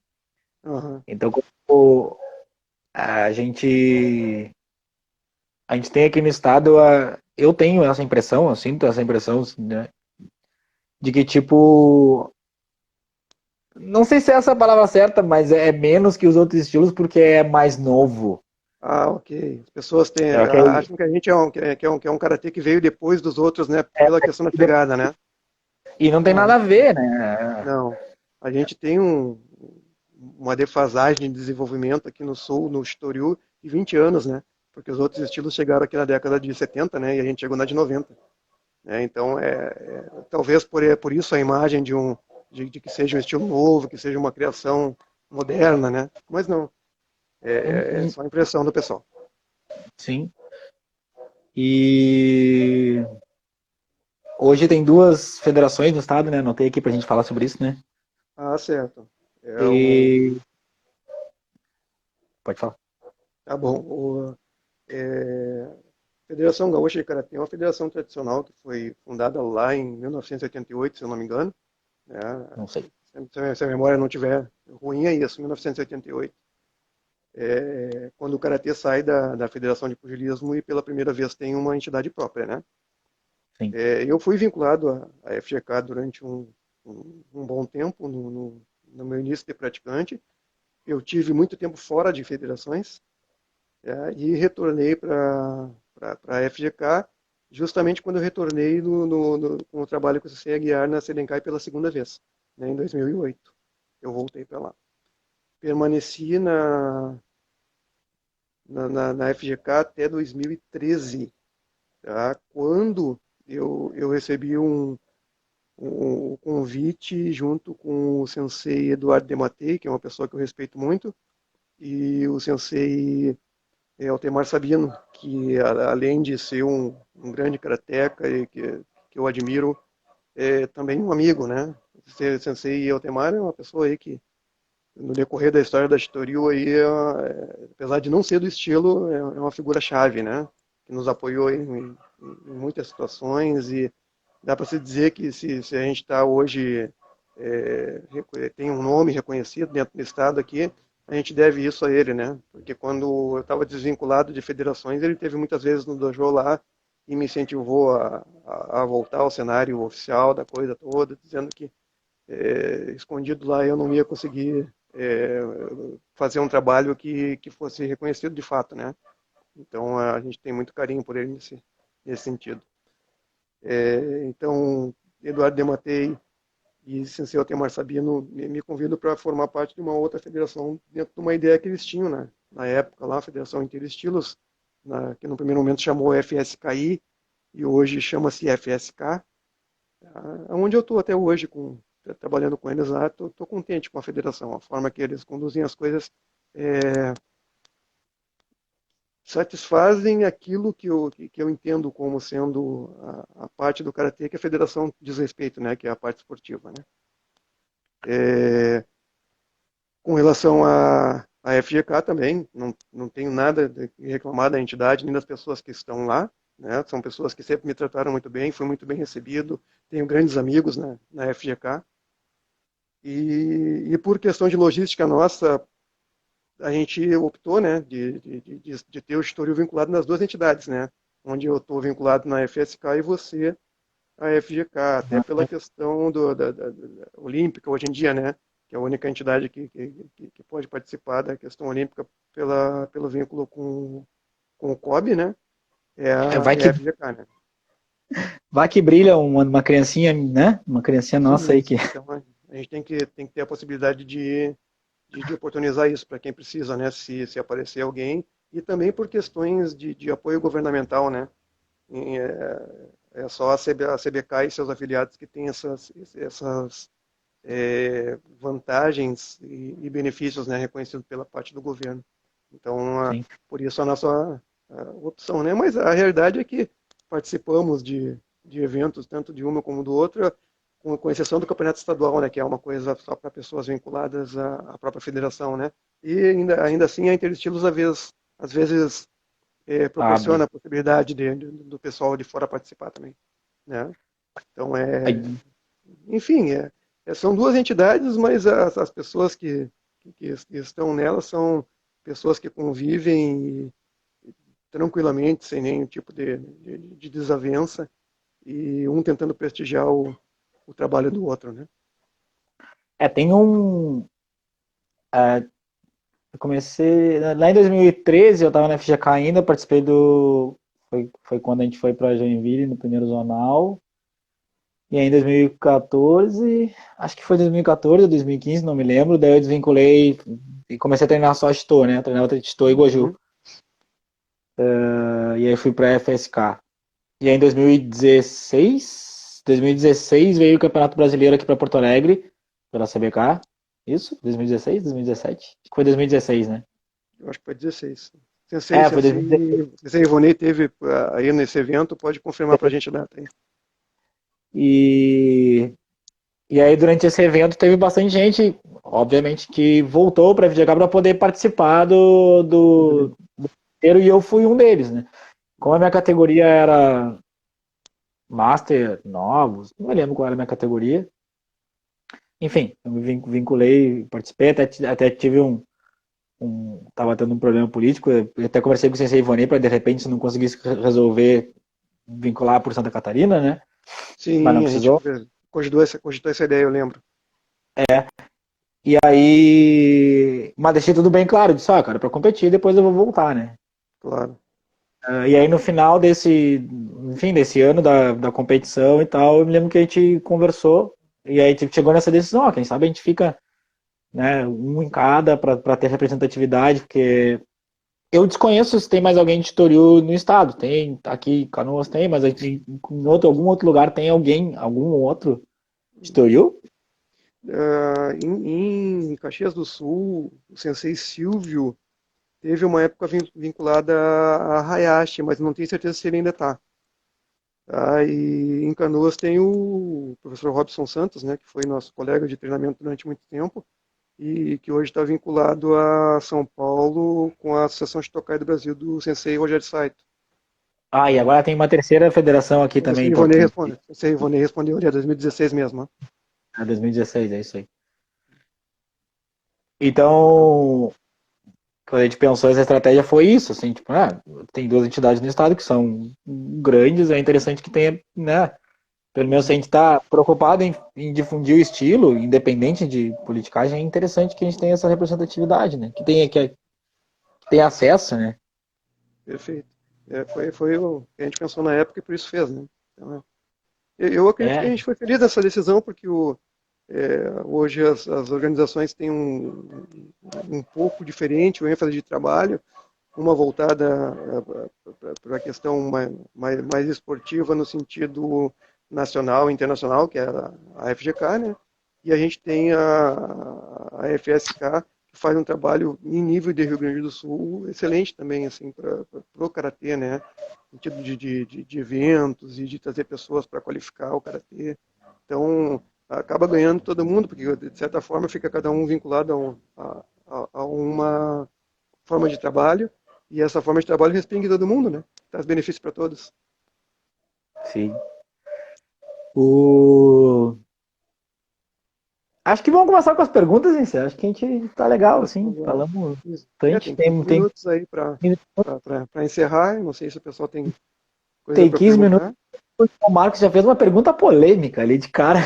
Uhum. Então, como a gente a gente tem aqui no estado, eu tenho essa impressão, eu sinto essa impressão, né, de que, tipo, não sei se é essa a palavra certa, mas é menos que os outros estilos porque é mais novo. Ah, ok. As pessoas É, ok. acham que a gente é um karatê que veio depois dos outros, né? Pela questão da pegada, né? E não tem Não, nada a ver, né? não. A gente tem uma defasagem de desenvolvimento aqui no Sul, no Shitoryu, de 20 anos, né? Porque os outros estilos chegaram aqui na década de 70, né? E a gente chegou na de 90. Né? Então, talvez por isso a imagem de que seja um estilo novo, que seja uma criação moderna, né? Mas não, é só a impressão do pessoal. Sim. E hoje tem duas federações no estado, né? Não tem aqui pra gente falar sobre isso, né? Ah, certo. É o, E pode falar. tá bom. Federação Gaúcha de Karatê é uma federação tradicional que foi fundada lá em 1988, se eu não me engano. Né? Não sei. Se a memória não tiver ruim, é isso, 1988. Quando o Karatê sai da Federação de Pugilismo e pela primeira vez tem uma entidade própria, né? Sim. Eu fui vinculado à FGK durante um bom tempo, no meu início de praticante. Eu tive muito tempo fora de federações, e retornei para a FGK justamente quando eu retornei com o trabalho com o CC Aguiar na Sedenkai pela segunda vez, né, em 2008. Eu voltei para lá. Permaneci na FGK até 2013, tá? Quando eu recebi um convite junto com o sensei Eduardo Dematei, que é uma pessoa que eu respeito muito, e o sensei Altemar Sabino, que além de ser um grande karateca e que eu admiro, é também um amigo, né? O sensei Altemar é uma pessoa aí que no decorrer da história da Chitoril aí, apesar de não ser do estilo, é uma figura-chave, né? Que nos apoiou em muitas situações e dá para se dizer que se a gente está hoje tem um nome reconhecido dentro do estado aqui, a gente deve isso a ele, né? Porque quando eu estava desvinculado de federações, ele teve muitas vezes no dojo lá e me incentivou a voltar ao cenário oficial da coisa toda, dizendo que escondido lá eu não ia conseguir fazer um trabalho que fosse reconhecido de fato, né? Então a gente tem muito carinho por ele nesse sentido. Então, Eduardo Dematei e Sensei Altemar Sabino me convidam para formar parte de uma outra federação dentro de uma ideia que eles tinham, né? Na época lá, a Federação Interestilos, que no primeiro momento chamou FSKI e hoje chama-se FSK, onde eu estou até hoje trabalhando com eles lá, estou contente com a federação, a forma que eles conduzem as coisas satisfazem aquilo que eu entendo como sendo a parte do karatê que a federação diz respeito, né, que é a parte esportiva, né. Com relação à FGK também, não tenho nada de reclamar da entidade nem das pessoas que estão lá, né, são pessoas que sempre me trataram muito bem, fui muito bem recebido, tenho grandes amigos na FGK, e por questão de logística nossa, a gente optou, né, de ter o Estoril vinculado nas duas entidades, né, onde eu estou vinculado na FSK e você a FGK, até pela questão da olímpica hoje em dia, né, que é a única entidade que pode participar da questão olímpica pelo vínculo com o COB, né, Vai é a que, FGK, né. vai que brilha uma criancinha, né? Uma criancinha nossa Sim, aí que. sim, então a gente tem que ter a possibilidade de oportunizar isso para quem precisa, né, se aparecer alguém, e também por questões de apoio governamental, né, é só a CBK e seus afiliados que têm essas vantagens e benefícios, né, reconhecidos pela parte do governo. Então, Sim. por isso a nossa opção, né, mas a realidade é que participamos de eventos, tanto de uma como do outro, com exceção do campeonato estadual, né, que é uma coisa só para pessoas vinculadas à própria federação, né, e ainda assim a Interestilos às vezes Abre. proporciona a possibilidade do pessoal de fora participar também, né. Então enfim, são duas entidades, mas as pessoas que estão nelas são pessoas que convivem tranquilamente, sem nenhum tipo de desavença, e um tentando prestigiar o trabalho do outro, né. Tem um. Eu comecei. Lá em 2013, eu estava na FGK ainda, participei do. Foi quando a gente foi para Joinville, no primeiro zonal. E aí em 2014, acho que foi 2014 ou 2015, não me lembro. Daí eu desvinculei e comecei a treinar só Shito, né? Eu treinava Shito e Goju. Uhum. E aí fui pra FSK. E aí em 2016 veio o Campeonato Brasileiro aqui para Porto Alegre, pela CBK. Isso? 2016, 2017? Acho que foi 2016, né? Eu acho que foi 16. Sensei, Foi 2016. Sensei Ivonei teve aí nesse evento, pode confirmar para a gente a data aí. E, e aí durante esse evento teve bastante gente, obviamente, que voltou para a FGK para poder participar do inteiro, e eu fui um deles, né? Como a minha categoria era Master novos, não me lembro qual era a minha categoria. Enfim, eu me vinculei, participei, até tive tava tendo um problema político, eu até conversei com o Sensei Ivonei para de repente, se não conseguisse resolver, vincular por Santa Catarina, né? Mas não Sim, a gente precisou. cogitou essa ideia, eu lembro. E aí, mas deixei tudo bem claro, disse, cara, para competir, depois eu vou voltar, né? Claro. E aí no final desse ano da competição e tal, eu me lembro que a gente conversou e aí tipo, chegou nessa decisão, quem sabe a gente fica, né, um em cada para ter representatividade, porque eu desconheço se tem mais alguém de Toriu no estado. Tem, aqui em Canoas tem, mas algum outro lugar tem algum outro de Toriu? Em Caxias do Sul, o Sensei Silvio teve uma época vinculada a Hayashi, mas não tenho certeza se ele ainda está. Tá? E em Canoas tem o professor Robson Santos, né, que foi nosso colega de treinamento durante muito tempo, e que hoje está vinculado a São Paulo com a Associação Shidokai do Brasil do Sensei Rogério Saito. Ah, e agora tem uma terceira federação aqui também Sensei em Ivonei Tóquio. responde. Sensei Ivonei respondeu ali, é 2016 mesmo. Né? É 2016, é isso aí. Então, quando a gente pensou essa estratégia foi isso, assim, tipo, tem duas entidades no estado que são grandes, é interessante que tenha, né, pelo menos se a gente está preocupado em difundir o estilo, independente de politicagem, é interessante que a gente tenha essa representatividade, né, que tenha acesso, né. Perfeito. Foi o que a gente pensou na época e por isso fez, né? Então, eu acredito que a É, gente foi feliz nessa decisão, porque hoje as organizações têm um pouco diferente o ênfase de trabalho, uma voltada para a questão mais esportiva no sentido nacional e internacional, que é a FGK, né? E a gente tem a FSK, que faz um trabalho em nível de Rio Grande do Sul excelente também, assim, para o Karatê, né? No sentido de eventos e de trazer pessoas para qualificar o Karatê. Então, acaba ganhando todo mundo, porque de certa forma fica cada um vinculado a uma forma de trabalho, e essa forma de trabalho respinga em todo mundo, né? Traz benefícios para todos. sim. O... Acho que vamos começar com as perguntas, hein, Cê? Acho que a gente tá legal, assim, Vamos lá. falamos Isso. bastante, Tem 15 tem minutos aí para encerrar. Não sei se o pessoal tem coisa tem para 15 minutos. perguntar. O Marcos já fez uma pergunta polêmica ali de cara.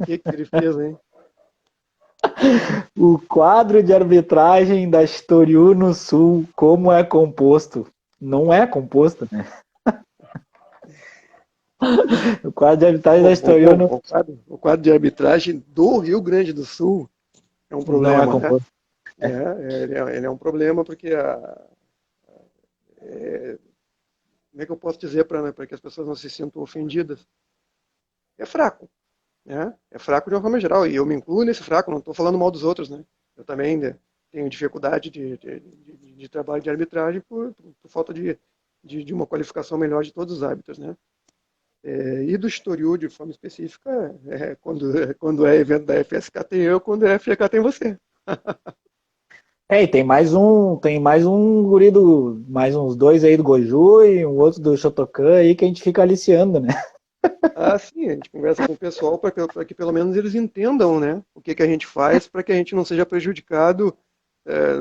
Que ele fez, hein? O quadro de arbitragem da Shitoryu no Sul, como é composto? Não é composto, né? O quadro de arbitragem da Shitoryu Bom, o quadro de arbitragem do Rio Grande do Sul é um não é problema, né? composto. Ele é um problema porque como é que eu posso dizer para que as pessoas não se sintam ofendidas? É fraco. Né? É fraco de uma forma geral, e eu me incluo nesse fraco, não estou falando mal dos outros, né? Eu também né, tenho dificuldade de trabalho de arbitragem por falta de uma qualificação melhor de todos os árbitros, né? E do Shitoryu, de forma específica, quando é evento da FSK tem eu, quando é FK tem você. É, e tem mais um guri mais uns dois aí do Goju e um outro do Shotokan aí que a gente fica aliciando, né? Ah, sim, a gente conversa com o pessoal para que pelo menos eles entendam, né, o que a gente faz para que a gente não seja prejudicado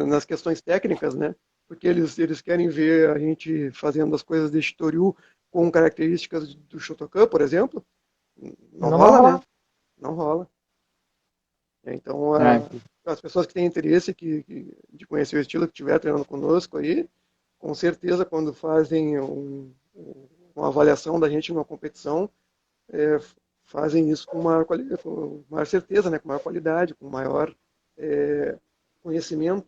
nas questões técnicas, né? Porque eles querem ver a gente fazendo as coisas de Shitoryu com características do Shotokan, por exemplo. Não Não vai rola, rolar. né? Não rola. Então, É, as pessoas que têm interesse de conhecer o estilo que estiver treinando conosco aí, com certeza, quando fazem uma avaliação da gente numa competição, é, fazem isso com maior certeza, né? Com maior qualidade, com maior é, conhecimento,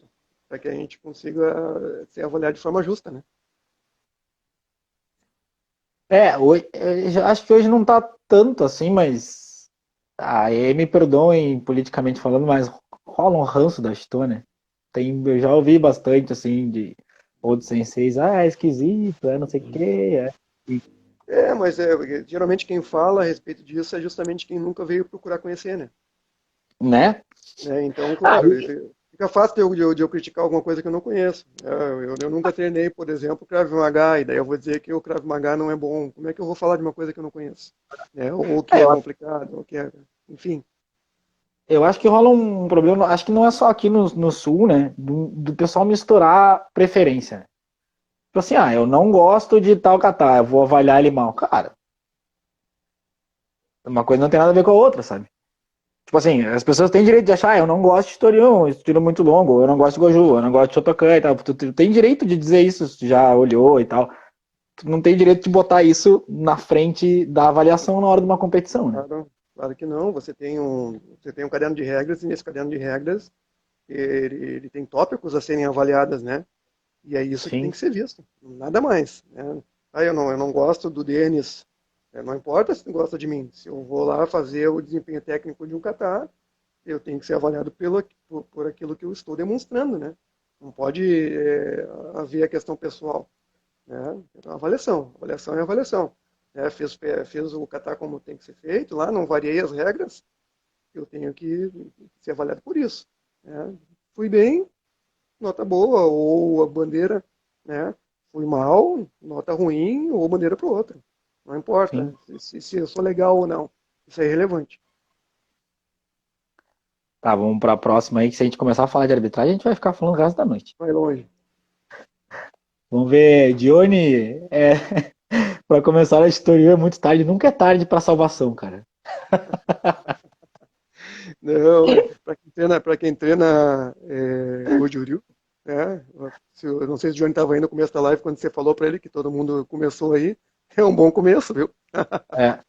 para que a gente consiga ser avaliado de forma justa, né? hoje, eu acho que hoje não tá tanto assim, mas me perdoem politicamente falando, mas rola um ranço da Shito, né? Eu já ouvi bastante assim de outros senseis, é esquisito, é não sei o quê, e- Mas geralmente quem fala a respeito disso é justamente quem nunca veio procurar conhecer, né? né? Então, Ah, claro, fica fácil de eu criticar alguma coisa que eu não conheço. Eu nunca treinei, por exemplo, Krav Maga, e daí eu vou dizer que o Krav Maga não é bom. Como é que eu vou falar de uma coisa que eu não conheço? Ou que é eu, complicado, ou que é. Enfim. eu acho que rola um problema, acho que não é só aqui no sul, né? Do pessoal misturar preferência. Tipo assim, eu não gosto de tal kata, eu vou avaliar ele mal. Cara, uma coisa não tem nada a ver com a outra, sabe? Tipo assim, as pessoas têm direito de achar, eu não gosto de Torion, esse tiro é muito longo, eu não gosto de Goju, eu não gosto de Shotokan e tal. Tu tem direito de dizer isso, se tu já olhou e tal. Tu não tem direito de botar isso na frente da avaliação na hora de uma competição, né? Claro, claro que não. Você tem um caderno de regras, e nesse caderno de regras ele tem tópicos a serem avaliadas, né? E é isso que tem Sim. que ser visto, nada mais. Né? Eu não gosto do Denis, não importa se tu gosta de mim. Se eu vou lá fazer o desempenho técnico de um kata, eu tenho que ser avaliado por aquilo que eu estou demonstrando, né? Não pode haver a questão pessoal, né? Então, avaliação é avaliação. Fez o kata como tem que ser feito lá, não variei as regras, eu tenho que ser avaliado por isso. né? Fui bem, nota boa, ou a bandeira, né? Fui mal, nota ruim, ou bandeira para o outro. Não importa Sim. se eu sou legal ou não. Isso é irrelevante. Tá, vamos pra próxima aí, que se a gente começar a falar de arbitragem, a gente vai ficar falando o resto da noite. Vai longe. Vamos ver, Dione, pra começar a história é muito tarde, nunca é tarde pra salvação, cara. Não, para quem treina Goju-Ryu, né? Eu não sei se o Johnny estava aí no começo da live quando você falou para ele que todo mundo começou aí. É um bom começo, viu? É.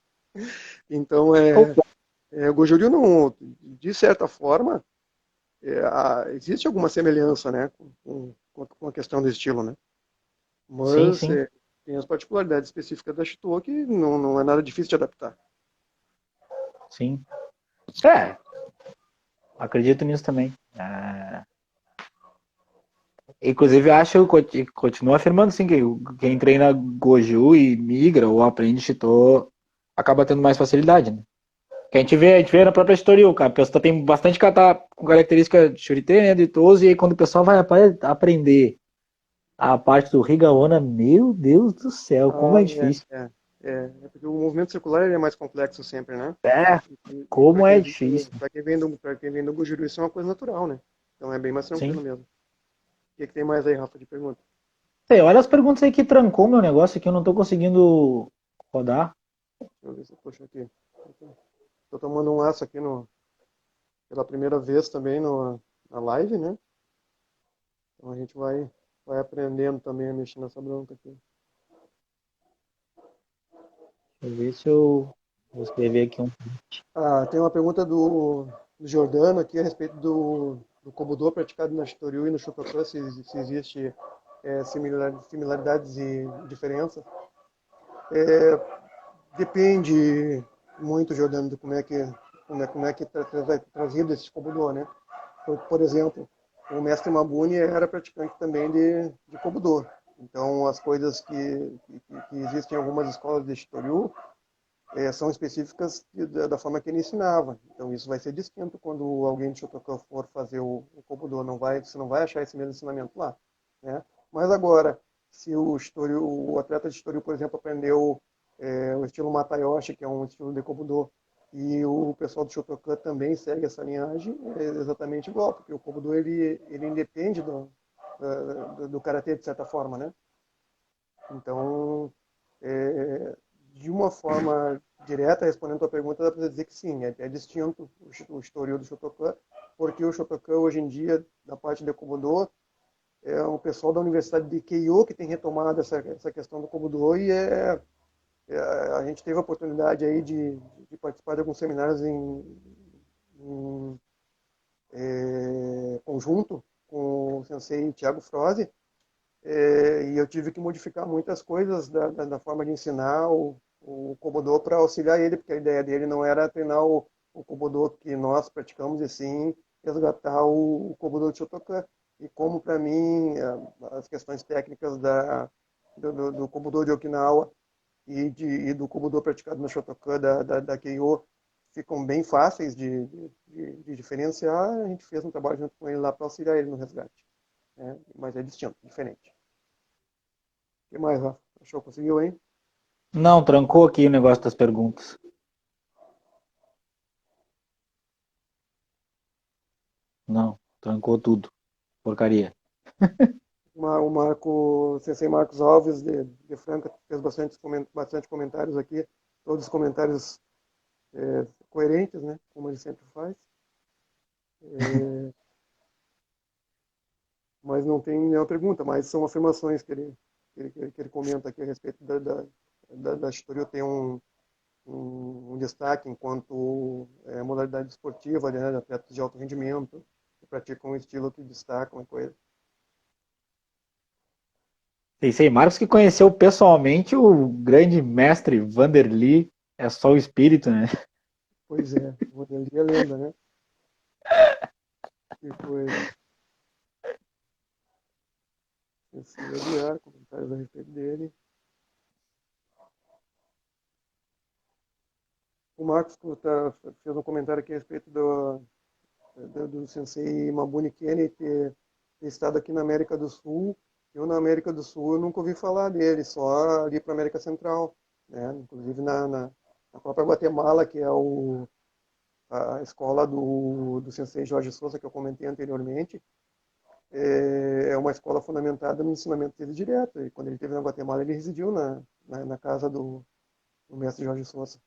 Então, o Goju-Ryu não, de certa forma, existe alguma semelhança, né, com a questão do estilo, né? Sim, Mas sim, tem as particularidades específicas da Shito que não é nada difícil de adaptar. sim. É, acredito nisso também. Inclusive, acho, continuo afirmando assim, que quem treina Goju e migra ou aprende Shito acaba tendo mais facilidade, né? Que a gente vê na própria Shitoryu, cara. A pessoa tem bastante kata com característica de Shurite, né, de Tozo, e aí quando o pessoal vai aprender a parte do Higaona, meu Deus do céu, como Ah, é difícil. é porque o movimento circular ele é mais complexo sempre, né? É, E como é difícil. para quem vem do Bujuru, isso é uma coisa natural, né? Então é bem mais tranquilo Sim. mesmo. O que tem mais aí, Rafa, de pergunta? Sei, olha as perguntas aí que trancou meu negócio aqui, eu não tô conseguindo rodar. Deixa eu ver se eu puxo aqui. Tô tomando um aço aqui pela primeira vez também na live, né? Então a gente vai aprendendo também a mexer nessa bronca aqui. Deixa eu ver se eu vou escrever aqui um. Ah, tem uma pergunta do Jordano aqui a respeito do Kobudo praticado na Shitoryu e no Shotokan, se existe similaridades e diferenças. Depende muito, Jordano, de como é que trazido esse Kobudo, né? Por exemplo, o mestre Mabuni era praticante também de Kobudo. Então, as coisas que existem em algumas escolas de Shitoryu são específicas da forma que ele ensinava. Então, isso vai ser distinto quando alguém de Shotokan for fazer o Kobudo. Você não vai achar esse mesmo ensinamento lá, né? Mas agora, se o atleta de Shitoryu, por exemplo, aprendeu o estilo Matayoshi, que é um estilo de Kobudo, e o pessoal do Shotokan também segue essa linhagem, é exatamente igual, porque o Kobudo ele independe do karatê de certa forma, né? Então, é, de uma forma direta, respondendo a tua pergunta, dá para dizer que sim, é distinto o Shitoryu do Shotokan, porque o Shotokan hoje em dia, da parte de Kobudo, é o pessoal da Universidade de Keio que tem retomado essa questão do Kobudo e a gente teve a oportunidade aí de participar de alguns seminários em conjunto com o sensei Thiago Froze, e eu tive que modificar muitas coisas da forma de ensinar o Kobudo para auxiliar ele, porque a ideia dele não era treinar o Kobudo que nós praticamos, e sim resgatar o Kobudo de Shotokan. E como para mim as questões técnicas do Kobudo de Okinawa e do Kobudo praticado no Shotokan da Keio ficam bem fáceis de diferenciar, a gente fez um trabalho junto com ele lá para auxiliar ele no resgate. Né? Mas é distinto, diferente. O que mais, Rafa? Achou? Conseguiu, hein? Não, trancou aqui o negócio das perguntas. Não, trancou tudo. Porcaria. O Sensei Marcos Alves, de Franca, fez bastante comentários aqui, todos os comentários coerentes, né? Como ele sempre faz. Mas não tem nenhuma pergunta, mas são afirmações que ele comenta aqui a respeito da Shitoryu ter um destaque enquanto modalidade esportiva, né, de atletas de alto rendimento, que praticam um estilo que destaca uma coisa. Pensei, Marcos que conheceu pessoalmente o grande mestre Vanderly, é só o espírito, né? Pois é, o Vanderlei é lenda, né? Que coisa. Esse Aguiar, comentários a respeito dele. O Marcos fez um comentário aqui a respeito do sensei Mabuni Kenny ter estado aqui na América do Sul. Eu, na América do Sul, eu nunca ouvi falar dele, só ali para a América Central, né? Inclusive na própria Guatemala, que é a escola do sensei Jorge Souza, que eu comentei anteriormente, é uma escola fundamentada no ensinamento dele direto. E quando ele esteve na Guatemala, ele residiu na casa do mestre Jorge Souza,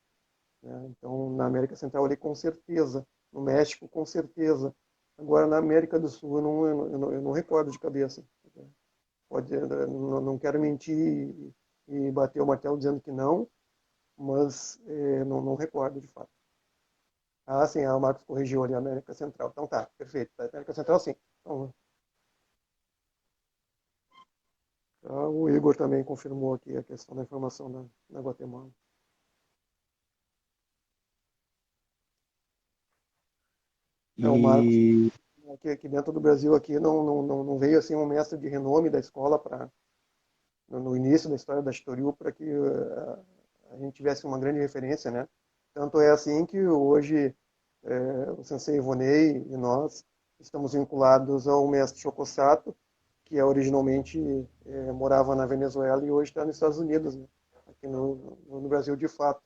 né? Então, na América Central, ele com certeza. No México, com certeza. Agora, na América do Sul, eu não recordo de cabeça. Não quero mentir e bater o martelo dizendo que não, mas não recordo de fato. Ah, sim, o Marcos corrigiu ali, América Central. Então tá, perfeito. América Central, sim. Então, o Igor também confirmou aqui a questão da informação da Guatemala. O Marcos, E aqui dentro do Brasil, aqui não veio assim um mestre de renome da escola no início da história da Shitoryu para que a gente tivesse uma grande referência, né? Tanto é assim que hoje o Sensei Ivonei e nós estamos vinculados ao mestre Shokosato, que originalmente morava na Venezuela e hoje está nos Estados Unidos, né? Aqui no Brasil, de fato.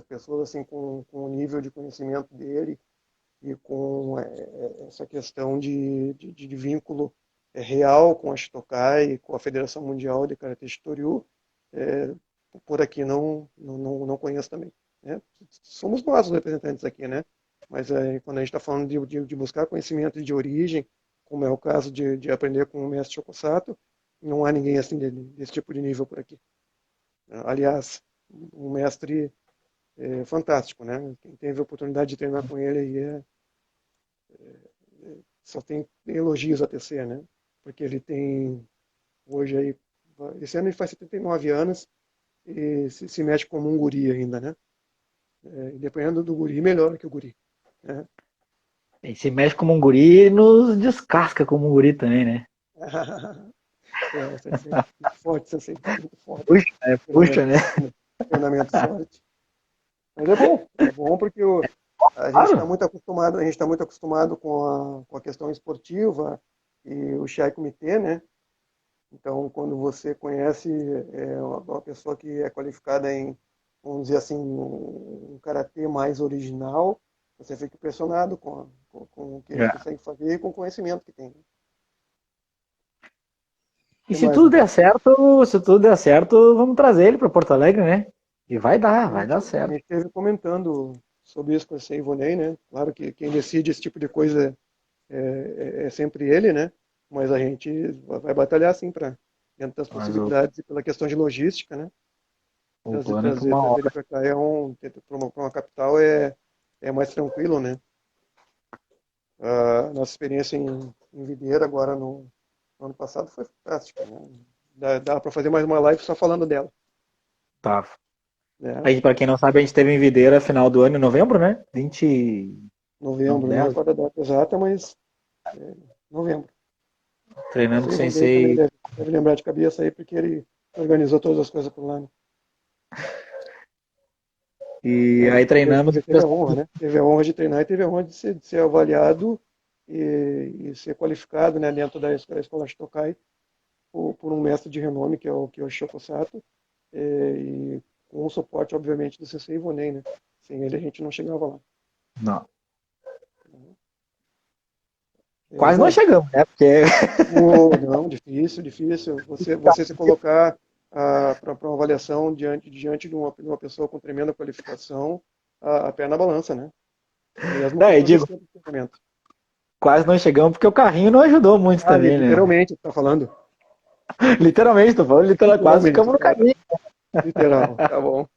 Pessoas assim com o nível de conhecimento dele e com essa questão de vínculo real com a Shitokai, com a Federação Mundial de Karatê Shitoryu, por aqui não conheço também, né? Somos nós os representantes aqui, né? Mas quando a gente está falando de buscar conhecimento de origem, como é o caso de aprender com o mestre Shokosato, não há ninguém assim desse tipo de nível por aqui. Aliás, um mestre fantástico, né? Quem teve a oportunidade de treinar com ele aí só tem elogios a tecer, né? Porque ele tem hoje aí, esse ano ele faz 79 anos e se mexe como um guri ainda, né? E dependendo do guri, melhor que o guri, né? se mexe como um guri e nos descasca como um guri também, né? Sensei, muito forte, sensei, muito forte. Puxa, né? Treinamento forte. Mas é bom porque a gente está Claro. muito acostumado com a questão esportiva e o Shai Comitê, né? Então, quando você conhece uma pessoa que é qualificada em, vamos dizer assim, um karatê mais original, você fica impressionado com o que ele É. consegue fazer e com o conhecimento que tem. E O que mais, Rafael? se tudo der certo, vamos trazer ele para Porto Alegre, né? E vai dar A certo. gente esteve comentando sobre isso com esse Ivonei, né? Claro que quem decide esse tipo de coisa é sempre ele, né? Mas a gente vai batalhar sim para dentro das Mas possibilidades e pela questão de logística, né? o plano é para uma Trazer ele hora. para cá para uma capital é mais tranquilo, né? A nossa experiência em Videira agora no ano passado foi fantástica, né? Dá para fazer mais uma live só falando dela, Tá. né? Aí, para quem não sabe, a gente teve em Videira final do ano, em novembro, né? 20. Não, Novembro, não 10. recordo a data exata, mas novembro. Treinando com o Sei, Ivonei também sensei. deve lembrar de cabeça aí, porque ele organizou todas as coisas por lá, né? E aí Quer treinamos dizer, com o teve a pessoal. honra, né? Teve a honra de treinar e teve a honra de ser avaliado e ser qualificado, né, dentro da escola Shitokai por um mestre de renome, que é o Shoko Sato, e com o suporte, obviamente, do Sensei Ivonei, né? Sem ele a gente não chegava lá. Não. Quase não Beleza? chegamos, né? Porque Não, difícil, difícil. Você se colocar para uma avaliação diante de uma pessoa com tremenda qualificação, a pé na balança, né? Mesmo não, com eu todo esse digo, tempo de treinamento. quase não chegamos porque o carrinho não ajudou muito também, né? Literalmente, tá falando? Literalmente, tô falando, literal, quase Literalmente, ficamos no tá. caminho. Literal, tá bom.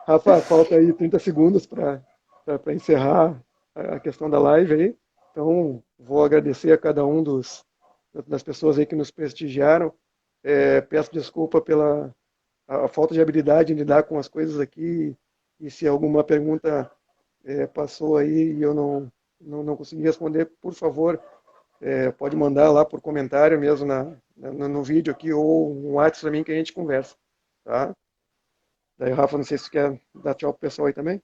Rafa, falta aí 30 segundos para encerrar a questão da live aí. Então, vou agradecer a cada um das pessoas aí que nos prestigiaram. Peço desculpa pela a falta de habilidade em lidar com as coisas aqui e se alguma pergunta passou aí e eu não consegui responder, por favor, pode mandar lá por comentário mesmo no vídeo aqui ou um WhatsApp para mim que a gente conversa, tá? Daí, Rafa, não sei se você quer dar tchau pro pessoal aí também.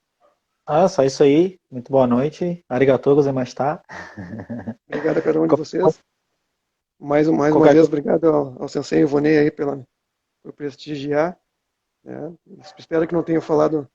Ah, só isso aí. Muito boa noite. Arigatou gozaimashita. Obrigado a cada um de vocês. Mais uma Qualquer vez, coisa. obrigado ao Sensei Ivonei aí por prestigiar, né? Espero que não tenha falado